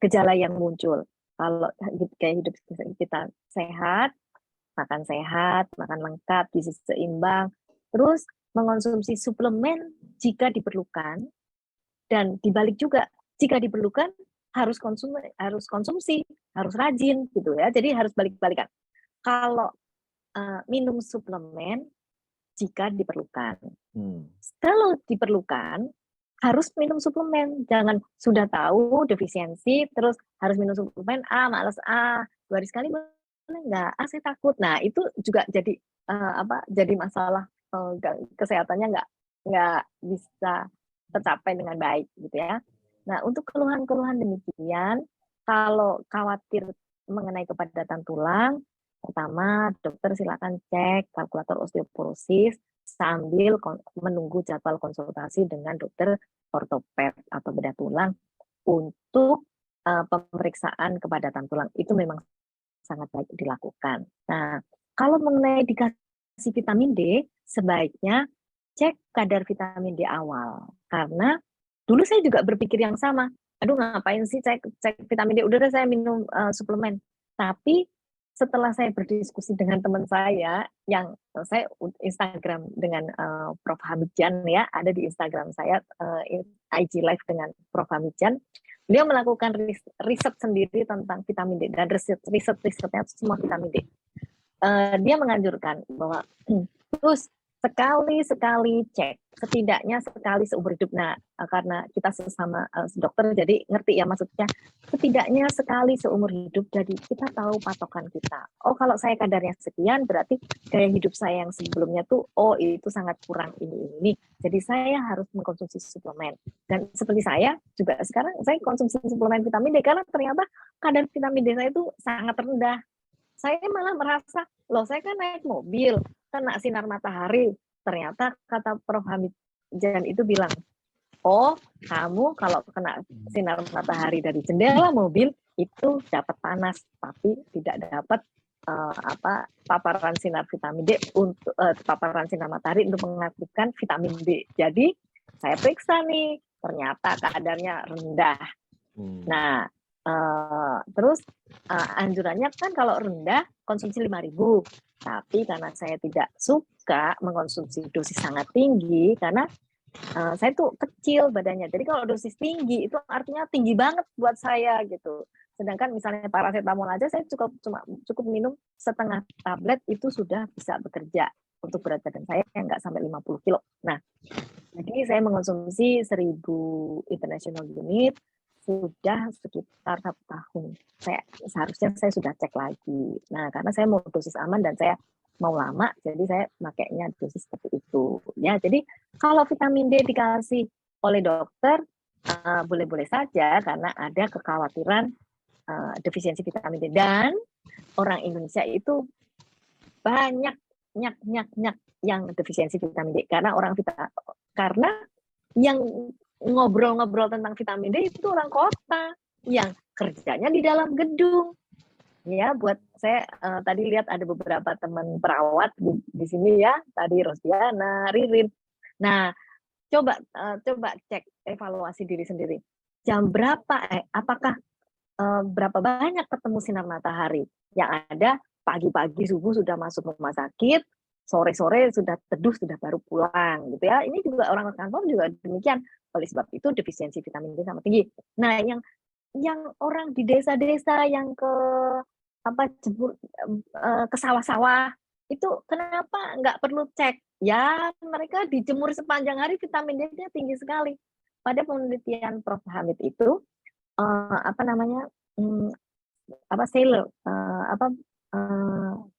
gejala yang muncul. Kalau gaya hidup kita sehat, makan lengkap, gizi seimbang, terus mengonsumsi suplemen jika diperlukan, dan dibalik juga jika diperlukan harus konsumsi, harus rajin gitu ya. Jadi harus balik-balikan. Kalau minum suplemen jika diperlukan. Kalau diperlukan harus minum suplemen. Jangan sudah tahu defisiensi terus harus minum suplemen, males 2 hari sekali boleh enggak? Saya takut. Nah, itu juga jadi jadi masalah kesehatannya enggak bisa tercapai dengan baik gitu ya. Nah, untuk keluhan-keluhan demikian, kalau khawatir mengenai kepadatan tulang, pertama dokter silakan cek kalkulator osteoporosis sambil menunggu jadwal konsultasi dengan dokter ortoped atau bedah tulang untuk pemeriksaan kepadatan tulang. Itu memang sangat baik dilakukan. Nah, kalau mengenai dikasih vitamin D, sebaiknya cek kadar vitamin D awal. Karena dulu saya juga berpikir yang sama. Aduh, ngapain sih cek vitamin D? Udah saya minum suplemen. Tapi setelah saya berdiskusi dengan teman saya, yang saya Instagram dengan Prof. Hamidjan ya, ada di Instagram saya IG Live dengan Prof. Hamidjan. Beliau melakukan riset sendiri tentang vitamin D dan risetnya semua vitamin D. dia menganjurkan bahwa terus sekali-sekali cek, setidaknya sekali seumur hidup. Nah, karena kita sesama dokter, jadi ngerti ya maksudnya, setidaknya sekali seumur hidup, jadi kita tahu patokan kita. Oh, kalau saya kadarnya sekian, berarti gaya hidup saya yang sebelumnya tuh, oh itu sangat kurang ini. Jadi saya harus mengkonsumsi suplemen. Dan seperti saya juga sekarang, saya konsumsi suplemen vitamin D, karena ternyata kadar vitamin D saya itu sangat rendah. Saya malah merasa, loh saya kan naik mobil, kena sinar matahari. Ternyata kata Prof. Hamid Jan itu bilang, oh kamu kalau kena sinar matahari dari jendela mobil itu dapat panas, tapi tidak dapat paparan sinar vitamin D untuk paparan sinar matahari untuk mengaktifkan vitamin D. Jadi saya periksa nih, ternyata kadarnya rendah. Nah, terus anjurannya kan kalau rendah konsumsi 5.000, tapi karena saya tidak suka mengkonsumsi dosis sangat tinggi karena saya tuh kecil badannya, jadi kalau dosis tinggi itu artinya tinggi banget buat saya gitu. Sedangkan misalnya paracetamol aja saya cukup minum setengah tablet itu sudah bisa bekerja untuk berat badan saya yang nggak sampai 50 kilo. Nah, jadi saya mengkonsumsi 1.000 international unit sudah sekitar 1 tahun. Seharusnya saya sudah cek lagi. Nah, karena saya mau dosis aman dan saya mau lama, jadi saya makainya dosis seperti itu. Ya, jadi kalau vitamin D dikasih oleh dokter, boleh-boleh saja karena ada kekhawatiran defisiensi vitamin D. Dan orang Indonesia itu banyak yang defisiensi vitamin D karena karena yang ngobrol-ngobrol tentang vitamin D itu orang kota yang kerjanya di dalam gedung. Ya, buat saya tadi lihat ada beberapa teman perawat di sini ya, tadi Rosdiana, Ririn. Nah, coba cek evaluasi diri sendiri. Jam berapa? Apakah berapa banyak ketemu sinar matahari? Yang ada pagi-pagi subuh sudah masuk rumah sakit, sore-sore sudah teduh, sudah baru pulang gitu ya. Ini juga orang kantor juga demikian. Oleh sebab itu defisiensi vitamin D sangat tinggi. Nah, yang orang di desa-desa yang ke sawah-sawah itu kenapa nggak perlu cek? Ya, mereka dijemur sepanjang hari vitamin D-nya tinggi sekali. Pada penelitian Prof. Hamid itu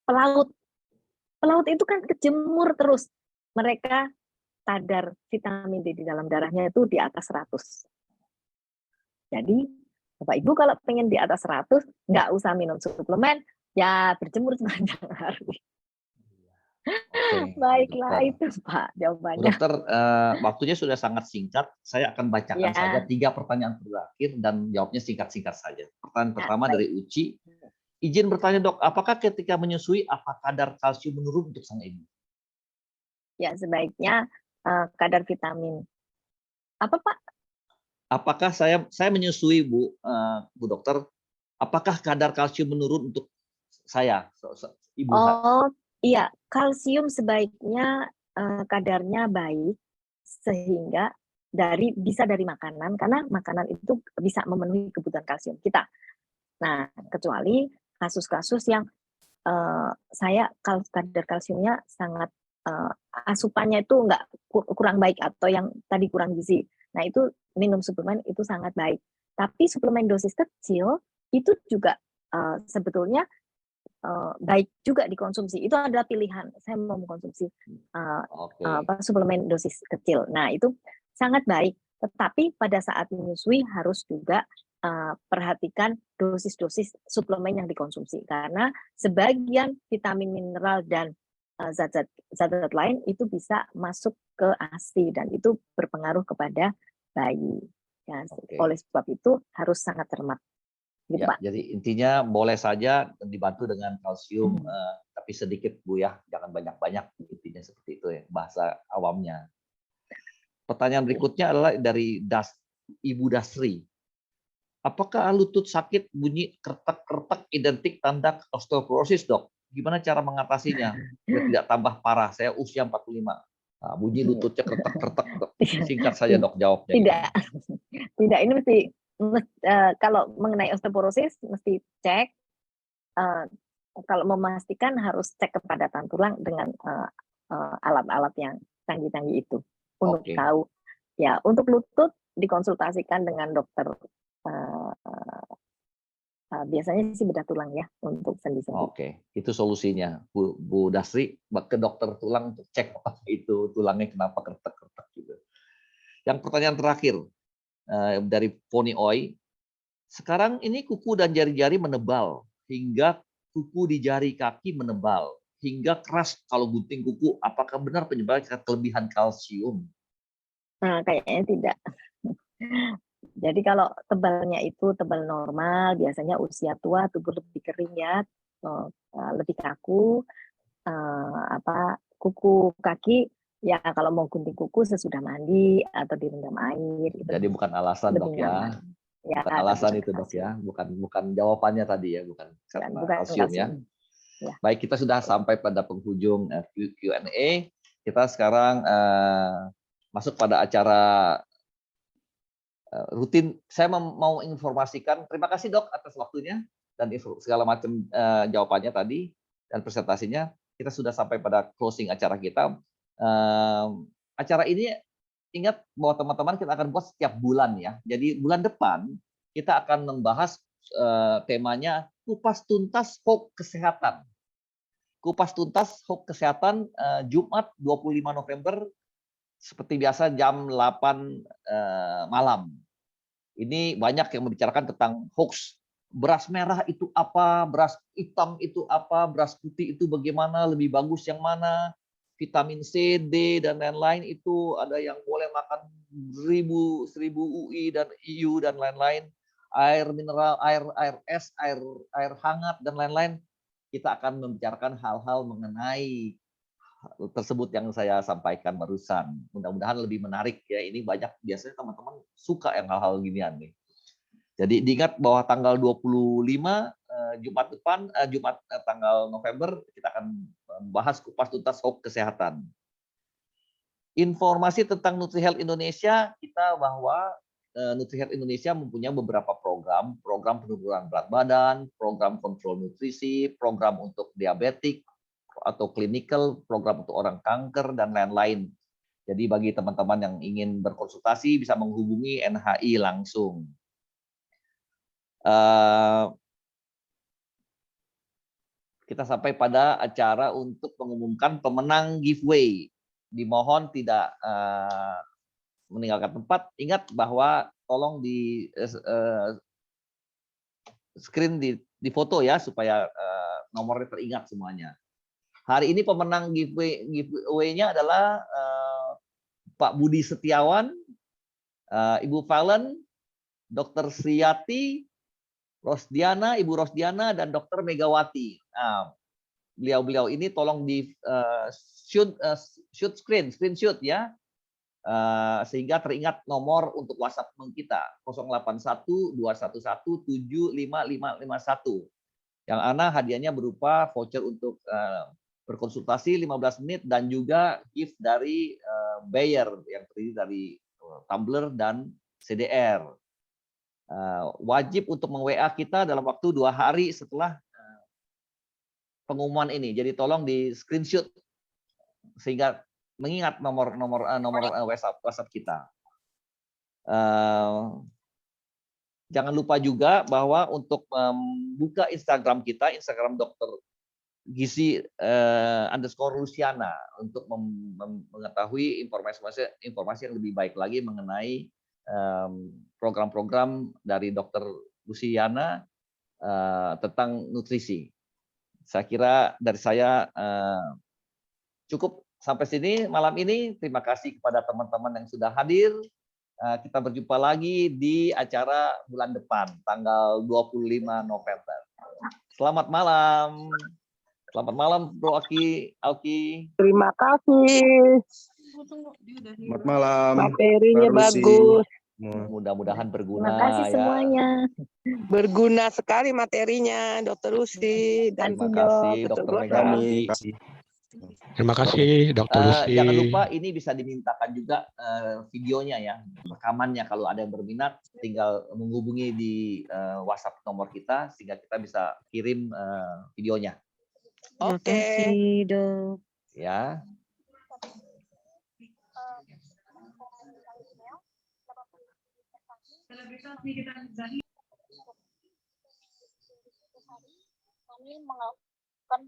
pelaut itu kan kejemur terus. Mereka kadar vitamin D di dalam darahnya itu di atas 100. Jadi, Bapak Ibu kalau pengen di atas 100, nggak usah minum suplemen, ya berjemur sepanjang hari. Baiklah, itu Pak jawabannya. Bu Dokter, waktunya sudah sangat singkat. Saya akan bacakan saja 3 pertanyaan terakhir dan jawabnya singkat-singkat saja. Pertanyaan pertama dari Uci. Izin bertanya dok, apakah ketika menyusui apa kadar kalsium menurun untuk sang ibu? Ya, sebaiknya kadar vitamin. Apa Pak? Apakah saya menyusui Bu Dokter, apakah kadar kalsium menurun untuk saya, ibu? Oh iya, kalsium sebaiknya kadarnya baik sehingga bisa dari makanan, karena makanan itu bisa memenuhi kebutuhan kalsium kita. Nah, kecuali kasus-kasus yang kadar kalsiumnya sangat asupannya itu kurang baik atau yang tadi kurang gizi. Nah, itu minum suplemen itu sangat baik. Tapi suplemen dosis kecil itu juga sebetulnya baik juga dikonsumsi. Itu adalah pilihan. Saya mau mengkonsumsi suplemen dosis kecil. Nah, itu sangat baik. Tetapi pada saat menyusui harus juga perhatikan dosis-dosis suplemen yang dikonsumsi. Karena sebagian vitamin, mineral, dan zat-zat lain itu bisa masuk ke ASI dan itu berpengaruh kepada bayi. Ya, oleh sebab itu harus sangat cermat. Gitu, ya, Pak. jadi intinya boleh saja dibantu dengan kalsium, tapi sedikit Bu ya, jangan banyak-banyak. Intinya seperti itu ya, bahasa awamnya. Pertanyaan berikutnya adalah dari Ibu Dasri. Apakah lutut sakit bunyi kertek-kertek identik tanda osteoporosis, dok? Gimana cara mengatasinya biar tidak tambah parah? Saya usia 45. Nah, bunyi lututnya kertek-kertek, dok. Singkat saja dok jawabnya. Tidak. Ini mesti kalau mengenai osteoporosis mesti cek kalau memastikan harus cek kepadatan tulang dengan alat-alat yang canggih-canggih itu untuk Oke. tahu. Ya, untuk lutut dikonsultasikan dengan dokter. Biasanya sih bedah tulang ya untuk sendi-sendi. Oke, itu solusinya, Bu Dasri, ke dokter tulang untuk cek apa itu tulangnya kenapa kertek-kertek gitu. Yang pertanyaan terakhir dari Pony Oi, sekarang ini kuku dan jari-jari menebal hingga kuku di jari kaki menebal hingga keras kalau gunting kuku. Apakah benar penyebabnya kelebihan kalsium? Nah, kayaknya tidak. Jadi kalau tebalnya itu tebal normal, biasanya usia tua tubuh lebih kering ya, lebih kaku, kuku kaki ya kalau mau gunting kuku sesudah mandi atau direndam air itu Jadi bukan alasan dok lebih ya, nyaman. Ya, bukan alasan bukan itu dok kalsium. ya, bukan jawabannya tadi ya, bukan karena Bukan kalsium ya. Ya. Baik, kita sudah sampai pada penghujung Q&A. Kita sekarang masuk pada acara rutin. Saya mau informasikan, terima kasih dok atas waktunya dan segala macam jawabannya tadi dan presentasinya. Kita sudah sampai pada closing acara kita. Acara ini ingat bahwa teman-teman kita akan buat setiap bulan ya. Jadi bulan depan kita akan membahas temanya kupas tuntas hoax kesehatan. Kupas tuntas hoax kesehatan Jumat 25 November seperti biasa jam 8 malam. Ini banyak yang membicarakan tentang hoax. Beras merah itu apa, beras hitam itu apa, beras putih itu bagaimana, lebih bagus yang mana, vitamin C, D, dan lain-lain itu ada yang boleh makan 1000 UI dan EU dan lain-lain. Air mineral, air es, air hangat, dan lain-lain. Kita akan membicarakan hal-hal mengenai tersebut yang saya sampaikan barusan. Mudah-mudahan lebih menarik ya. Ini banyak biasanya teman-teman suka yang hal-hal ginian nih. Jadi diingat bahwa tanggal 25 Jumat depan, Jumat tanggal November kita akan membahas kupas tuntas hoax kesehatan. Informasi tentang NutriHealth Indonesia kita bahwa NutriHealth Indonesia mempunyai beberapa program penurunan berat badan, program kontrol nutrisi, program untuk diabetik atau clinical, program untuk orang kanker dan lain-lain. Jadi bagi teman-teman yang ingin berkonsultasi bisa menghubungi NHI langsung. Kita sampai pada acara untuk mengumumkan pemenang giveaway. Dimohon tidak meninggalkan tempat. Ingat bahwa tolong di screen di foto ya supaya nomornya teringat semuanya. Hari ini pemenang giveaway-nya adalah Pak Budi Setiawan, Ibu Valen, Dr. Sriyati, Ibu Rosdiana, dan Dr. Megawati. Nah, beliau-beliau ini tolong di screenshot ya, sehingga teringat nomor untuk WhatsApp kita 081211755551. Yang hadiahnya berupa voucher untuk berkonsultasi 15 menit dan juga gift dari Bayer yang terdiri dari tumbler dan CDR. Wajib untuk meng-WA kita dalam waktu 2 hari setelah pengumuman ini. Jadi tolong di screenshot sehingga mengingat nomor WhatsApp kita. Jangan lupa juga bahwa untuk membuka Instagram kita, Instagram Dr. Gizi _Luciana untuk mengetahui informasi yang lebih baik lagi mengenai program-program dari Dr. Luciana tentang nutrisi. Saya kira dari saya cukup sampai sini malam ini. Terima kasih kepada teman-teman yang sudah hadir. Kita berjumpa lagi di acara bulan depan, tanggal 25 November. Selamat malam. Selamat malam, Bro Alki. Terima kasih. Selamat malam. Materinya bagus. Mudah-mudahan berguna. Terima kasih semuanya. Berguna sekali materinya, Dr. Lucy dan Terima kasih, Dr. Megawati. Terima kasih, Dr. Lucy. Jangan lupa ini bisa dimintakan juga videonya ya, rekamannya. Kalau ada yang berminat, tinggal menghubungi di WhatsApp nomor kita sehingga kita bisa kirim videonya. Oke. kasih, Dok. Ya. Kami melakukan